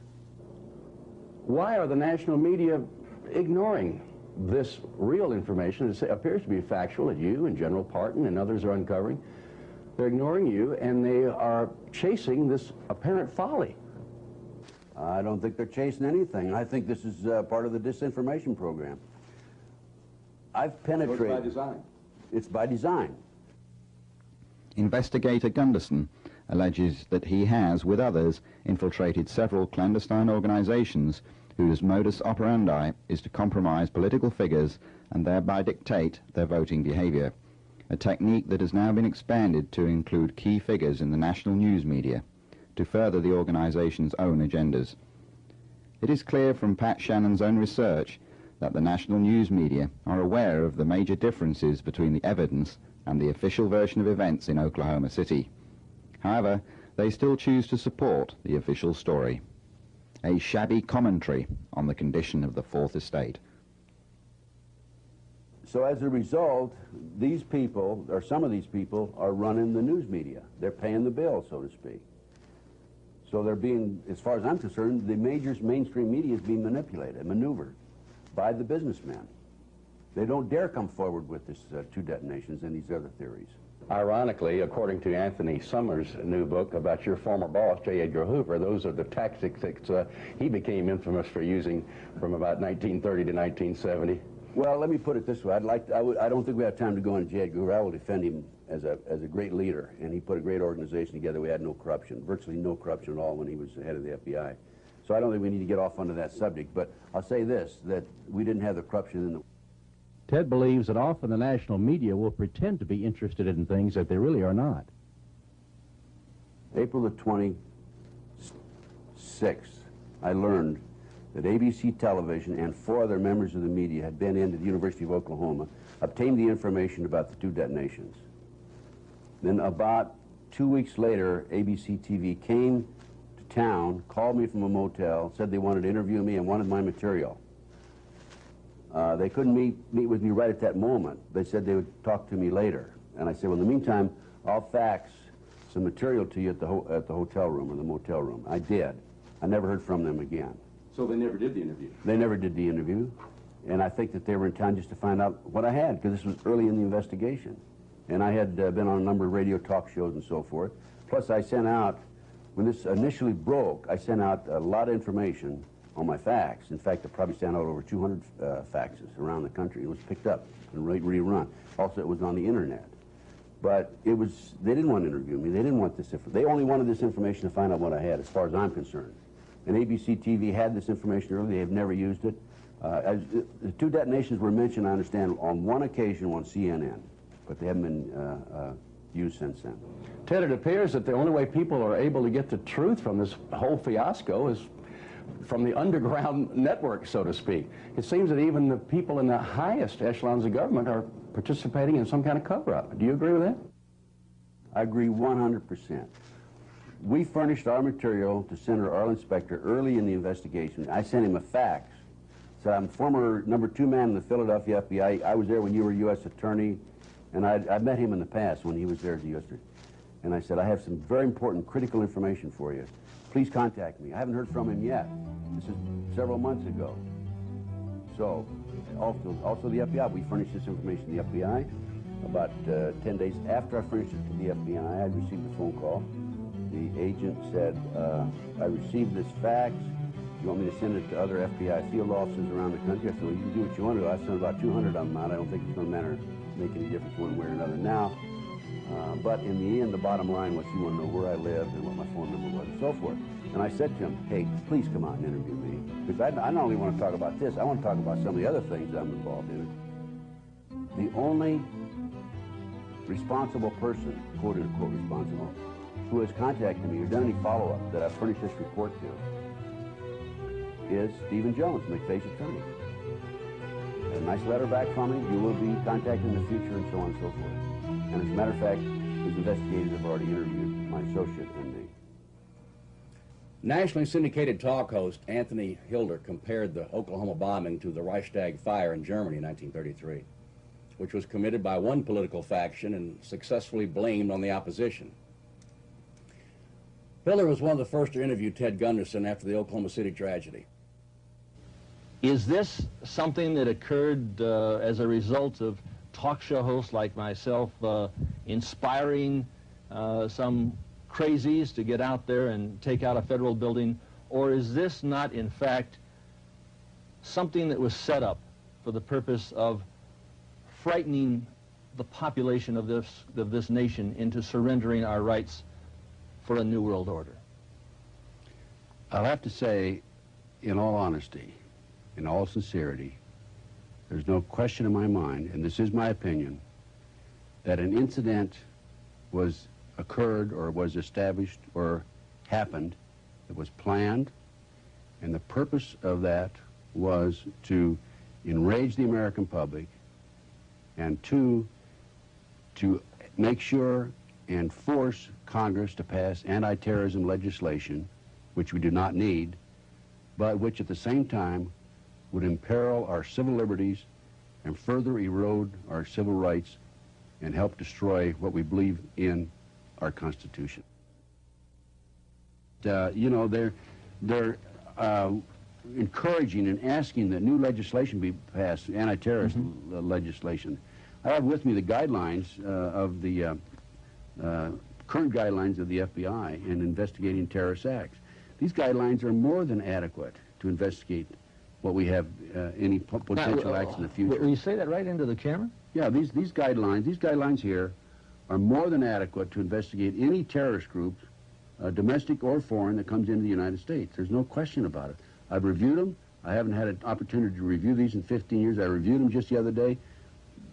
D: Why are the national media ignoring this real information? It appears to be factual that you and General Parton and others are uncovering. They're ignoring you, and they are chasing this apparent folly.
N: I don't think they're chasing anything. I think this is part of the disinformation program. I've penetrated.
D: So it's by design.
N: It's by design.
B: Investigator Gunderson alleges that he has, with others, infiltrated several clandestine organizations whose modus operandi is to compromise political figures and thereby dictate their voting behavior, a technique that has now been expanded to include key figures in the national news media to further the organization's own agendas. It is clear from Pat Shannon's own research that the national news media are aware of the major differences between the evidence and the official version of events in Oklahoma City. However, they still choose to support the official story, a shabby commentary on the condition of the Fourth Estate.
N: So as a result, these people, or some of these people, are running the news media. They're paying the bill, so to speak. So they're being, as far as I'm concerned, the major mainstream media is being manipulated, maneuvered by the businessmen. They don't dare come forward with this two detonations and these other theories.
D: Ironically, according to Anthony Summers' new book about your former boss, J. Edgar Hoover, those are the tactics that he became infamous for using from about 1930 to 1970.
N: Well, let me put it this way. I don't think we have time to go into J. Edgar Hoover. I will defend him as a great leader, and he put a great organization together. We had no corruption, virtually no corruption at all when he was head of the FBI. So I don't think we need to get off onto that subject, but I'll say this, that we didn't have the corruption in the...
J: Ted believes that often the national media will pretend to be interested in things that they really are not.
N: April the 26th, I learned that ABC Television and 4 other members of the media had been into the University of Oklahoma, obtained the information about the two detonations. Then about 2 weeks later, ABC TV came to town, called me from a motel, said they wanted to interview me and wanted my material. They couldn't meet with me right at that moment. They said they would talk to me later. And I said, well, in the meantime, I'll fax some material to you at the hotel room or the motel room. I did. I never heard from them again.
I: So they never did the interview?
N: They never did the interview, and I think that they were in town just to find out what I had, because this was early in the investigation. And I had been on a number of radio talk shows and so forth. Plus, I sent out, when this initially broke, I sent out a lot of information on my fax. In fact, I probably sent out over 200 faxes around the country. It was picked up and rerun. Also, it was on the internet. But it was, they didn't want to interview me. They didn't want this they only wanted this information to find out what I had, as far as I'm concerned. And ABC TV had this information earlier. They have never used it. The two detonations were mentioned, I understand, on one occasion on CNN, but they haven't been used since then.
D: Ted, it appears that the only way people are able to get the truth from this whole fiasco is from the underground network, so to speak. It seems that even the people in the highest echelons of government are participating in some kind of cover-up. Do you agree with that?
N: I agree 100%. We furnished our material to Senator Arlen Specter early in the investigation. I sent him a fax. Said, I'm former #2 man in the Philadelphia FBI. I was there when you were U.S. Attorney, and I met him in the past when he was there as a U.S. Attorney. And I said, I have some very important, critical information for you. Please contact me. I haven't heard from him yet. This is several months ago. So, also the FBI, we furnished this information to the FBI. About 10 days after I furnished it to the FBI, I received a phone call. The agent said, I received this fax. You want me to send it to other FBI field offices around the country? I said, well, you can do what you want to do. I sent about 200 of them out. I don't think it's going to make any difference one way or another now. But in the end, the bottom line was he wanted to know where I lived and what my phone number was and so forth. And I said to him, hey, please come out and interview me. Because I not only want to talk about this, I want to talk about some of the other things I'm involved in. The only responsible person, quote-unquote responsible, who has contacted me or done any follow-up that I've furnished this report to is Stephen Jones, McVeigh's attorney. A nice letter back from him. You will be contacted in the future and so on and so forth. And as a matter of fact, his investigators have already interviewed my associate and me.
D: Nationally syndicated talk host Anthony Hilder compared the Oklahoma bombing to the Reichstag fire in Germany in 1933, which was committed by one political faction and successfully blamed on the opposition. Hilder was one of the first to interview Ted Gunderson after the Oklahoma City tragedy.
O: Is this something that occurred as a result of talk show hosts like myself inspiring some crazies to get out there and take out a federal building, or is this not, in fact, something that was set up for the purpose of frightening the population of this nation into surrendering our rights for a new world order?
N: I'll have to say, in all honesty, in all sincerity, there's no question in my mind, and this is my opinion, that an incident occurred or was established or happened that was planned, and the purpose of that was to enrage the American public and to make sure and force Congress to pass anti-terrorism legislation, which we do not need, but which at the same time would imperil our civil liberties and further erode our civil rights and help destroy what we believe in our Constitution. You know, they're encouraging and asking that new legislation be passed, anti-terrorist legislation. I have with me the guidelines of the current guidelines of the FBI in investigating terrorist acts. These guidelines are more than adequate to investigate what we have, any potential acts in the future.
O: Will you say that right into the camera?
N: Yeah, these guidelines here are more than adequate to investigate any terrorist group, domestic or foreign, that comes into the United States. There's no question about it. I've reviewed them. I haven't had an opportunity to review these in 15 years. I reviewed them just the other day.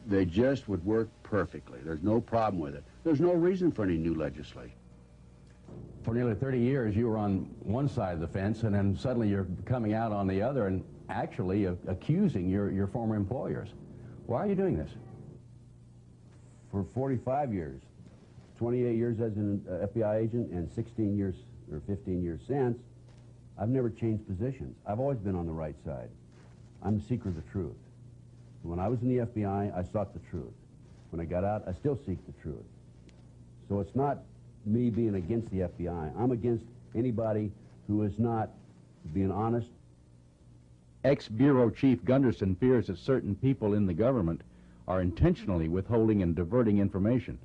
N: They just would work perfectly. There's no problem with it. There's no reason for any new legislation.
D: For nearly 30 years, you were on one side of the fence, and then suddenly you're coming out on the other and actually accusing your former employers. Why are you doing this?
N: For 45 years, 28 years as an FBI agent and 16 years or 15 years since, I've never changed positions. I've always been on the right side. I'm a seeker of the truth. When I was in the FBI, I sought the truth. When I got out, I still seek the truth. So it's not me being against the FBI. I'm against anybody who is not being honest
J: Ex-Bureau Chief Gunderson fears that certain people in the government are intentionally withholding and diverting information.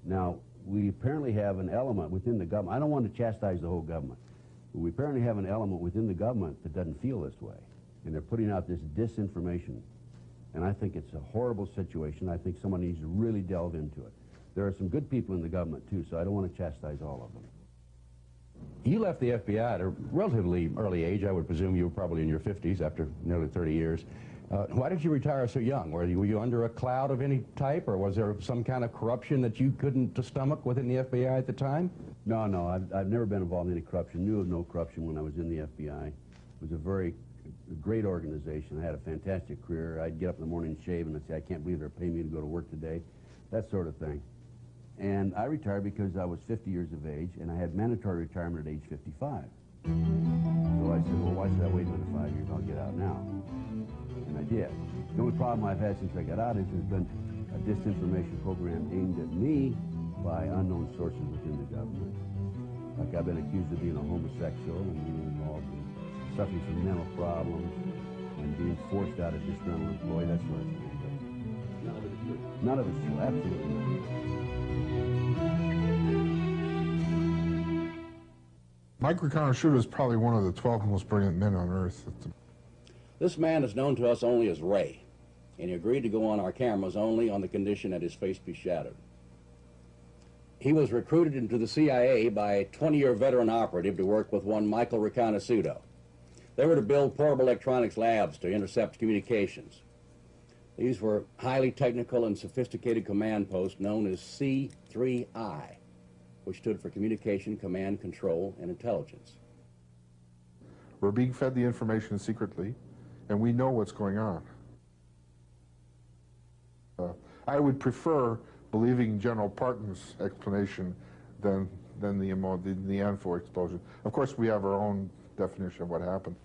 N: Now, we apparently have an element within the government. I don't want to chastise the whole government, but we apparently have an element within the government that doesn't feel this way. And they're putting out this disinformation. And I think it's a horrible situation. I think someone needs to really delve into it. There are some good people in the government, too, so I don't want to chastise all of them.
D: You left the FBI at a relatively early age. I would presume you were probably in your 50s after nearly 30 years. Why did you retire so young? Were you under a cloud of any type, or was there some kind of corruption that you couldn't stomach within the FBI at the time?
N: No, I've never been involved in any corruption, knew of no corruption when I was in the FBI. It was a great organization. I had a fantastic career. I'd get up in the morning and shave and I'd say, I can't believe they're paying me to go to work today, that sort of thing. And I retired because I was 50 years of age, and I had mandatory retirement at age 55. So I said, well, why should I wait another 5 years? I'll get out now. And I did. The only problem I've had since I got out is there's been a disinformation program aimed at me by unknown sources within the government. Like I've been accused of being a homosexual and being involved in suffering from mental problems and being forced out as a disgruntled employee, that sort of thing. But none of it is true. None of it is true, absolutely not.
P: Mike Reconnoisseur is probably one of the 12 most brilliant men on earth.
D: This man is known to us only as Ray, and he agreed to go on our cameras only on the condition that his face be shadowed. He was recruited into the CIA by a 20-year veteran operative to work with one Michael Reconnoisseur. They were to build portable electronics labs to intercept communications. These were highly technical and sophisticated command posts known as C3I, which stood for Communication, Command, Control, and Intelligence.
P: We're being fed the information secretly, and we know what's going on. I would prefer believing General Parton's explanation than the ANFO explosion. Of course, we have our own definition of what happened.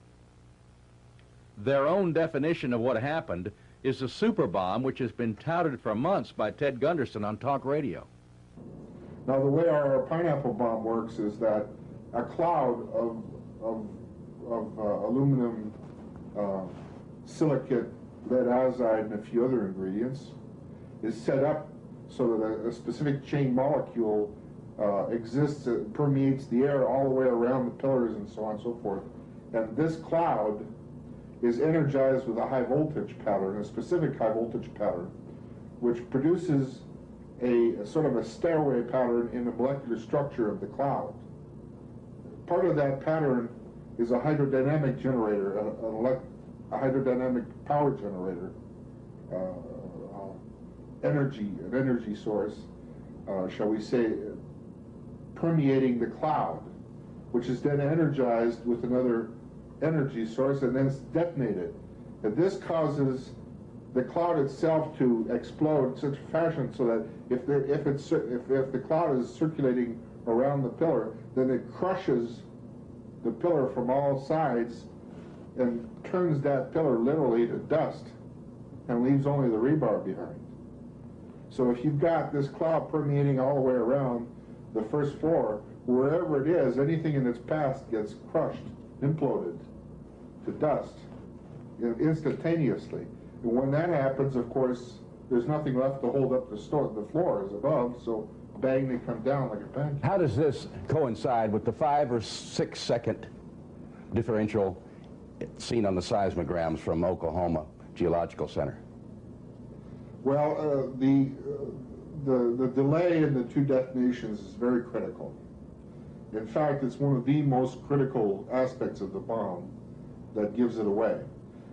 J: Their own definition of what happened is the super bomb, which has been touted for months by Ted Gunderson on talk radio.
P: Now, the way our pineapple bomb works is that a cloud of aluminum, silicate, lead azide, and a few other ingredients is set up so that a specific chain molecule exists, permeates the air all the way around the pillars and so on and so forth. And this cloud is energized with a high voltage pattern, a specific high voltage pattern, which produces a sort of a stairway pattern in the molecular structure of the cloud. Part of that pattern is a hydrodynamic generator, a hydrodynamic power generator, an energy source, shall we say, permeating the cloud, which is then energized with another energy source and then it's detonated. And this causes the cloud itself to explode in such a fashion so that if the cloud is circulating around the pillar, then it crushes the pillar from all sides and turns that pillar literally to dust and leaves only the rebar behind. So if you've got this cloud permeating all the way around the first floor, wherever it is, anything in its path gets crushed, imploded to dust instantaneously. And when that happens, of course, there's nothing left to hold up the floors above, so bang, they come down like a pancake.
D: How does this coincide with the 5 or 6 second differential seen on the seismograms from Oklahoma Geological Center?
P: Well, the delay in the two detonations is very critical. In fact, it's one of the most critical aspects of the bomb that gives it away.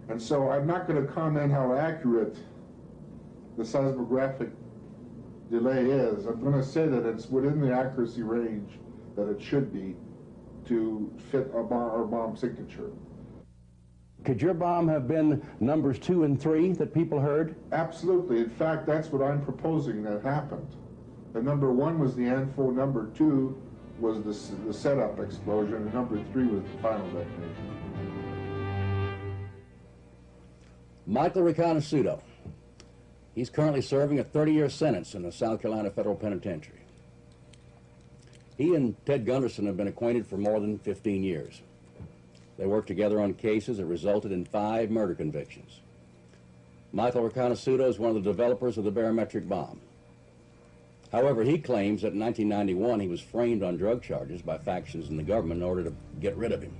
P: And so I'm not going to comment how accurate the seismographic delay is. I'm going to say that it's within the accuracy range that it should be to fit our bomb signature.
D: Could your bomb have been numbers 2 and 3 that people heard?
P: Absolutely. In fact, that's what I'm proposing that happened. The number 1 was the ANFO, number 2 was the setup explosion, and number 3 was the final detonation.
D: Michael Reconnoisseur. He's currently serving a 30-year sentence in the South Carolina Federal Penitentiary. He and Ted Gunderson have been acquainted for more than 15 years.
N: They worked together on cases that resulted in 5 murder convictions. Michael Riconosciuto is one of the developers of the barometric bomb. However, he claims that in 1991 he was framed on drug charges by factions in the government in order to get rid of him.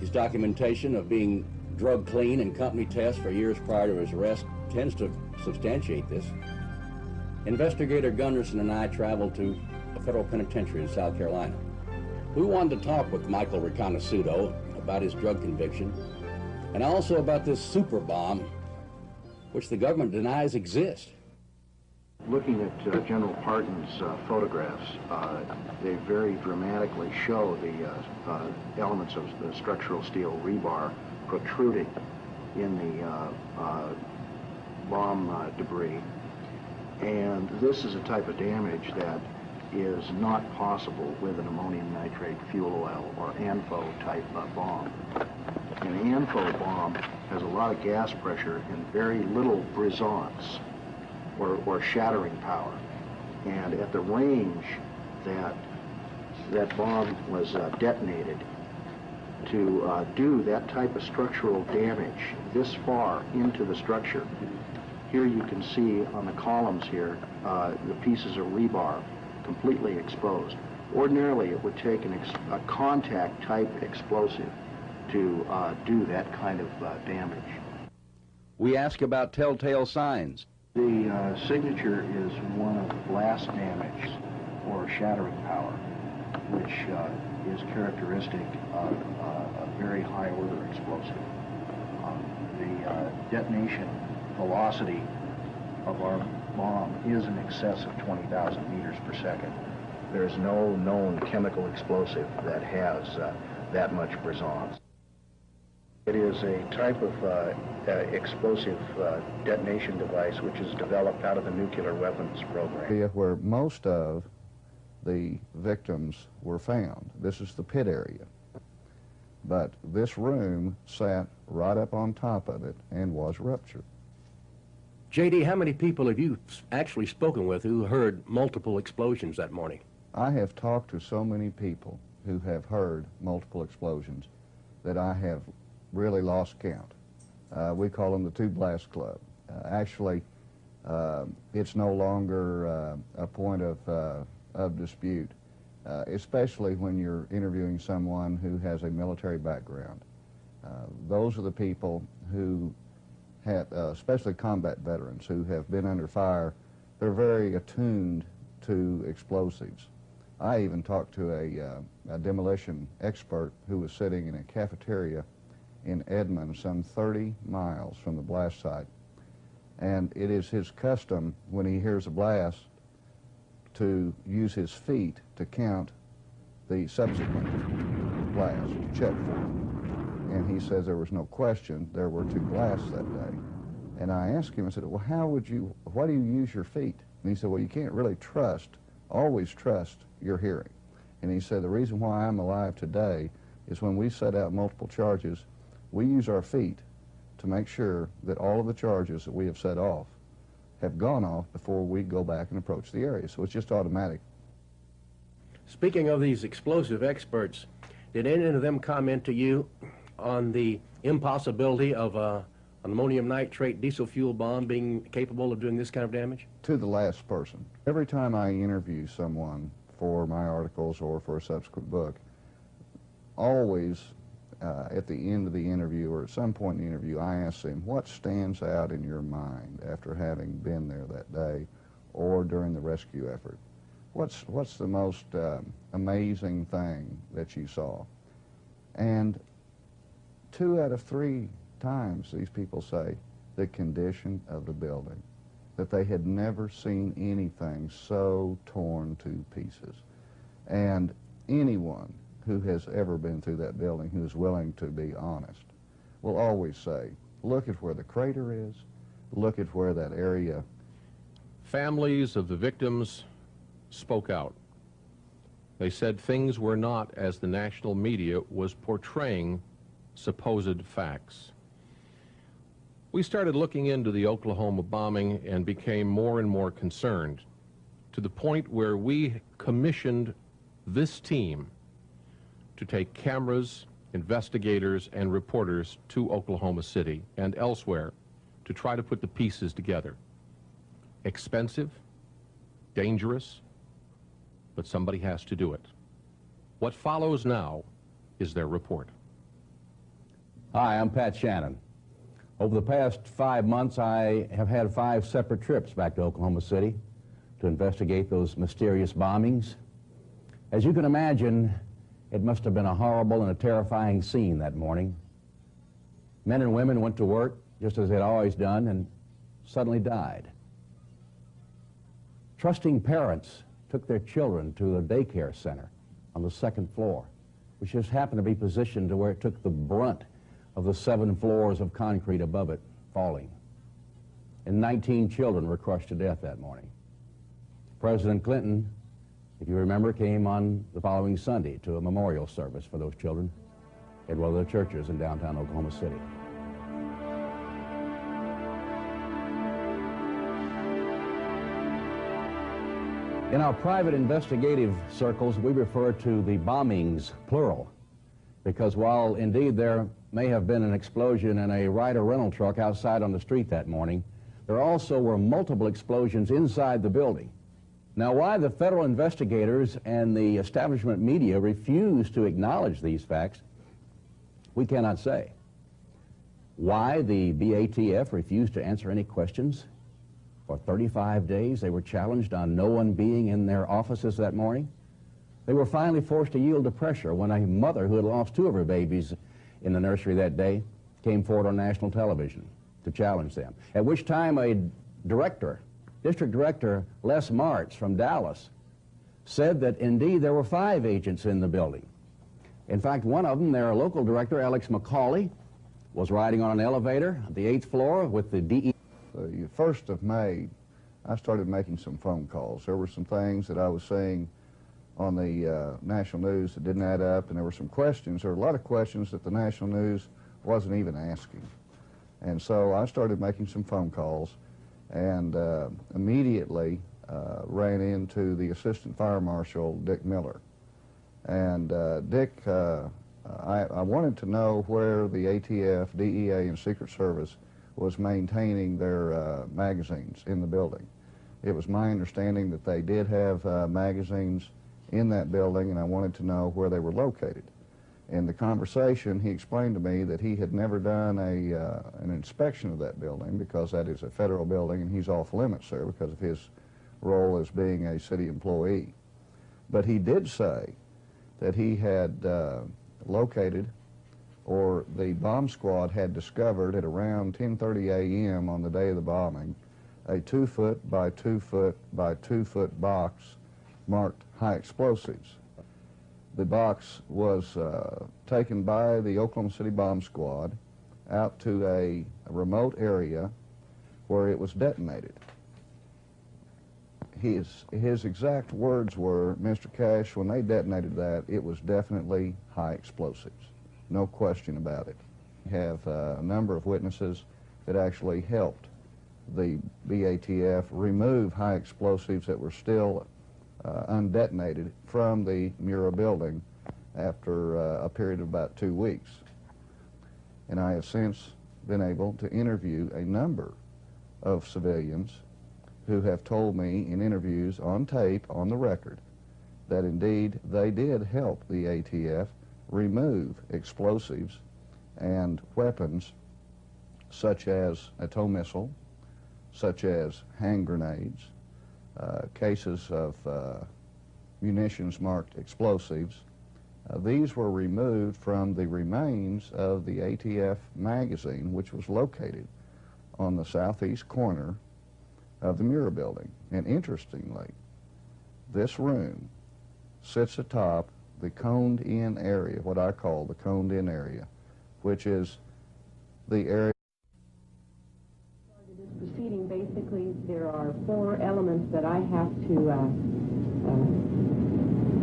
N: His documentation of being drug clean and company tests for years prior to his arrest tends to substantiate this. Investigator Gunderson and I traveled to a federal penitentiary in South Carolina. We wanted to talk with Michael Riconosciuto about his drug conviction and also about this super bomb which the government denies exists.
Q: Looking at General Parton's photographs, they very dramatically show the elements of the structural steel rebar protruding in the bomb debris. And this is a type of damage that is not possible with an ammonium nitrate fuel oil or ANFO type bomb. An ANFO bomb has a lot of gas pressure and very little brisance or shattering power. And at the range that that bomb was detonated, to do that type of structural damage this far into the structure, here you can see on the columns here the pieces of rebar completely exposed. Ordinarily it would take a contact type explosive to do that kind of damage.
D: We ask about telltale signs.
Q: The signature is one of blast damage or shattering power, which is characteristic of a very high order explosive. The detonation velocity of our bomb is in excess of 20,000 meters per second. There's no known chemical explosive that has that much brisance. It is a type of explosive detonation device which is developed out of the nuclear weapons program.
E: Where most of the victims were found. This is the pit area. But this room sat right up on top of it and was ruptured.
F: J.D., how many people have you actually spoken with who heard multiple explosions that morning?
E: I have talked to so many people who have heard multiple explosions that I have really lost count. We call them the Two Blast Club. Actually, it's no longer a point of dispute, especially when you're interviewing someone who has a military background. Those are the people who had, especially combat veterans who have been under fire. They're very attuned to explosives. I even talked to a demolition expert who was sitting in a cafeteria in Edmond, some 30 miles from the blast site. And it is his custom, when he hears a blast, to use his feet to count the subsequent blast, to check for them. And he says there was no question there were 2 blasts that day. And I asked him, I said, well, why do you use your feet? And he said, well, you can't really always trust your hearing. And he said, the reason why I'm alive today is when we set out multiple charges, we use our feet to make sure that all of the charges that we have set off have gone off before we go back and approach the area. So it's just automatic.
F: Speaking of these explosive experts, did any of them comment to you on the impossibility of an ammonium nitrate diesel fuel bomb being capable of doing this kind of damage?
E: To the last person. Every time I interview someone for my articles or for a subsequent book, always at the end of the interview or at some point in the interview, I ask them, what stands out in your mind after having been there that day or during the rescue effort? What's the most amazing thing that you saw? And 2 out of 3 times these people say the condition of the building, that they had never seen anything so torn to pieces. And anyone who has ever been through that building, who is willing to be honest, will always say, look at where the crater is, look at where that area.
C: Families of the victims spoke out. They said things were not as the national media was portraying supposed facts. We started looking into the Oklahoma bombing and became more and more concerned, to the point where we commissioned this team to take cameras investigators and reporters to Oklahoma City and elsewhere to try to put the pieces together. Expensive, dangerous, but somebody has to do it. What follows now is their report.
D: Hi, I'm Pat Shannon. Over the past 5 months, I have had 5 separate trips back to Oklahoma City to investigate those mysterious bombings. As you can imagine, it must have been a horrible and a terrifying scene that morning. Men and women went to work just as they'd always done and suddenly died. Trusting parents took their children to a daycare center on the 2nd floor, which just happened to be positioned to where it took the brunt of the 7 floors of concrete above it falling. And 19 children were crushed to death that morning. President Clinton, if you remember, came on the following Sunday to a memorial service for those children at one of the churches in downtown Oklahoma City. In our private investigative circles, we refer to the bombings, plural, because while indeed there may have been an explosion in a Ryder rental truck outside on the street that morning, there also were multiple explosions inside the building. Now, why the federal investigators and the establishment media refuse to acknowledge these facts, we cannot say. Why the BATF refused to answer any questions? For 35 days, they were challenged on no one being in their offices that morning. They were finally forced to yield to pressure when a mother who had lost 2 of her babies in the nursery that day came forward on national television to challenge them, at which time a director, District Director Les Martz from Dallas, said that indeed there were 5 agents in the building. In fact, one of them, their local director, Alex McCauley, was riding on an elevator at the 8th floor with the DE.
E: The 1st of May, I started making some phone calls. There were some things that I was saying on the national news that didn't add up, and there were some questions. There were a lot of questions that the national news wasn't even asking. And so I started making some phone calls and immediately ran into the Assistant Fire Marshal, Dick Miller. And Dick, I wanted to know where the ATF, DEA, and Secret Service was maintaining their magazines in the building. It was my understanding that they did have magazines in that building, and I wanted to know where they were located. In the conversation, he explained to me that he had never done an inspection of that building because that is a federal building and he's off limits there because of his role as being a city employee. But he did say that he had located, or the bomb squad had discovered at around 10:30 a.m. on the day of the bombing, a 2-foot by 2-foot by 2-foot box marked high explosives. The box was taken by the Oklahoma City bomb squad out to a remote area where it was detonated. His exact words were, "Mr. Cash, when they detonated that, it was definitely high explosives. No question about it." We have a number of witnesses that actually helped the BATF remove high explosives that were still undetonated from the Murrah building after a period of about 2 weeks. And I have since been able to interview a number of civilians who have told me in interviews on tape, on the record, that indeed they did help the ATF remove explosives and weapons such as a tow missile, such as hand grenades, cases of munitions marked explosives. These were removed from the remains of the ATF magazine, which was located on the southeast corner of the Murrah building. And interestingly, this room sits atop the coned-in area, what I call the coned-in area, which is the area.
A: This proceeding, basically, there are 4 elements that I have to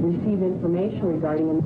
A: receive information regarding.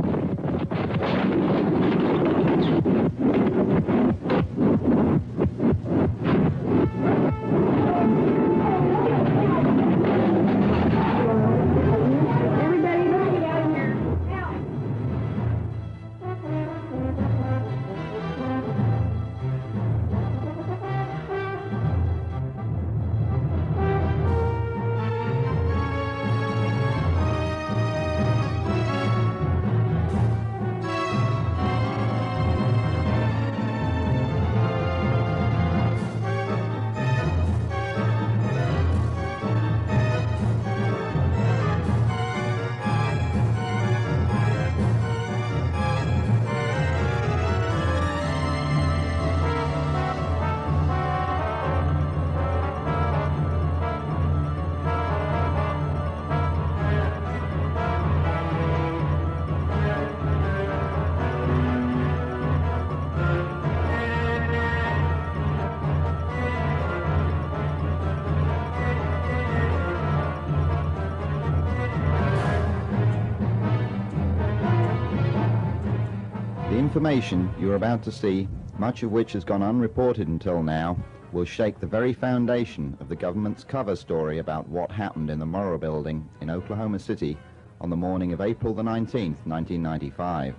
B: information you're about to see, much of which has gone unreported until now, will shake the very foundation of the government's cover story about what happened in the Morrow Building in Oklahoma City on the morning of April the 19th, 1995.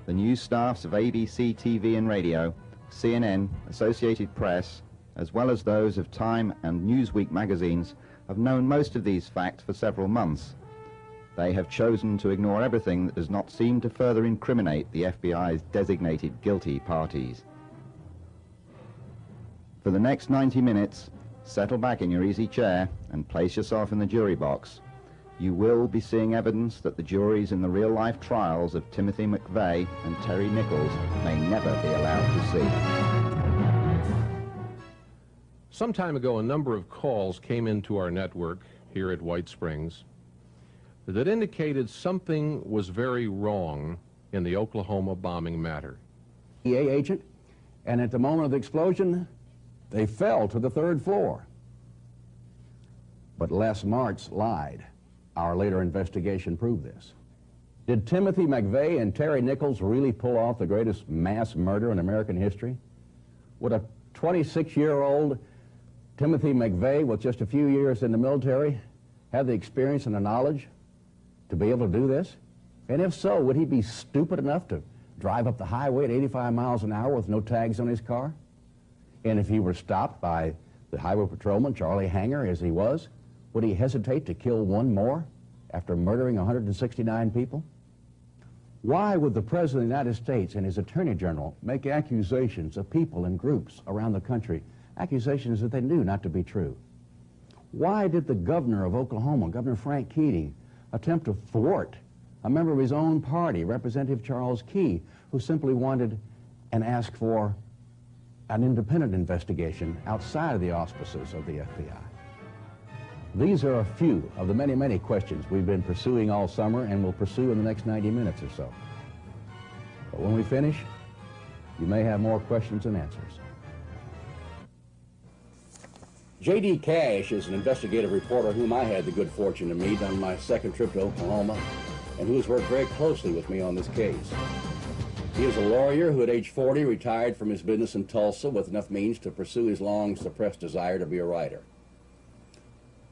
B: The news staffs of ABC TV and radio, CNN, Associated Press, as well as those of Time and Newsweek magazines, have known most of these facts for several months. They have chosen to ignore everything that does not seem to further incriminate the FBI's designated guilty parties. For the next 90 minutes, settle back in your easy chair and place yourself in the jury box. You will be seeing evidence that the juries in the real-life trials of Timothy McVeigh and Terry Nichols may never be allowed to see.
C: Some time ago, a number of calls came into our network here at White Springs that indicated something was very wrong in the Oklahoma bombing matter.
D: DEA agent, and at the moment of the explosion, they fell to the third floor. But Les Martz lied. Our later investigation proved this. Did Timothy McVeigh and Terry Nichols really pull off the greatest mass murder in American history? Would a 26-year-old Timothy McVeigh, with just a few years in the military, have the experience and the knowledge to be able to do this? And if so, would he be stupid enough to drive up the highway at 85 miles an hour with no tags on his car? And if he were stopped by the highway patrolman, Charlie Hanger, as he was, would he hesitate to kill one more after murdering 169 people? Why would the President of the United States and his Attorney General make accusations of people and groups around the country, accusations that they knew not to be true? Why did the governor of Oklahoma, Governor Frank Keating, attempt to thwart a member of his own party, Representative Charles Key, who simply wanted and asked for an independent investigation outside of the auspices of the FBI? These are a few of the many, many questions we've been pursuing all summer and will pursue in the next 90 minutes or so. But when we finish, you may have more questions than answers. J.D. Cash is an investigative reporter whom I had the good fortune to meet on my second trip to Oklahoma and who has worked very closely with me on this case. He is a lawyer who at age 40 retired from his business in Tulsa with enough means to pursue his long-suppressed desire to be a writer.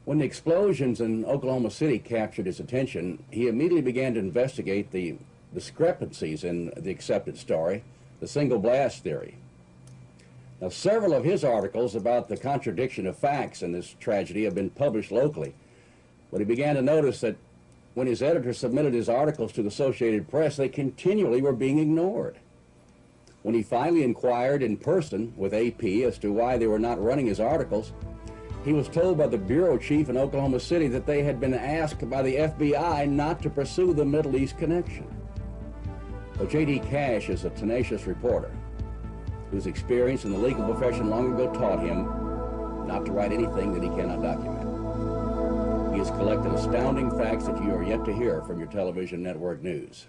D: When the explosions in Oklahoma City captured his attention, he immediately began to investigate the discrepancies in the accepted story, the single blast theory. Now, several of his articles about the contradiction of facts in this tragedy have been published locally, but he began to notice that when his editor submitted his articles to the Associated Press, they continually were being ignored. When he finally inquired in person with AP as to why they were not running his articles, he was told by the bureau chief in Oklahoma City that they had been asked by the FBI not to pursue the Middle East connection. But J.D. Cash is a tenacious reporter whose experience in the legal profession long ago taught him not to write anything that he cannot document. He has collected astounding facts that you are yet to hear from your television network news.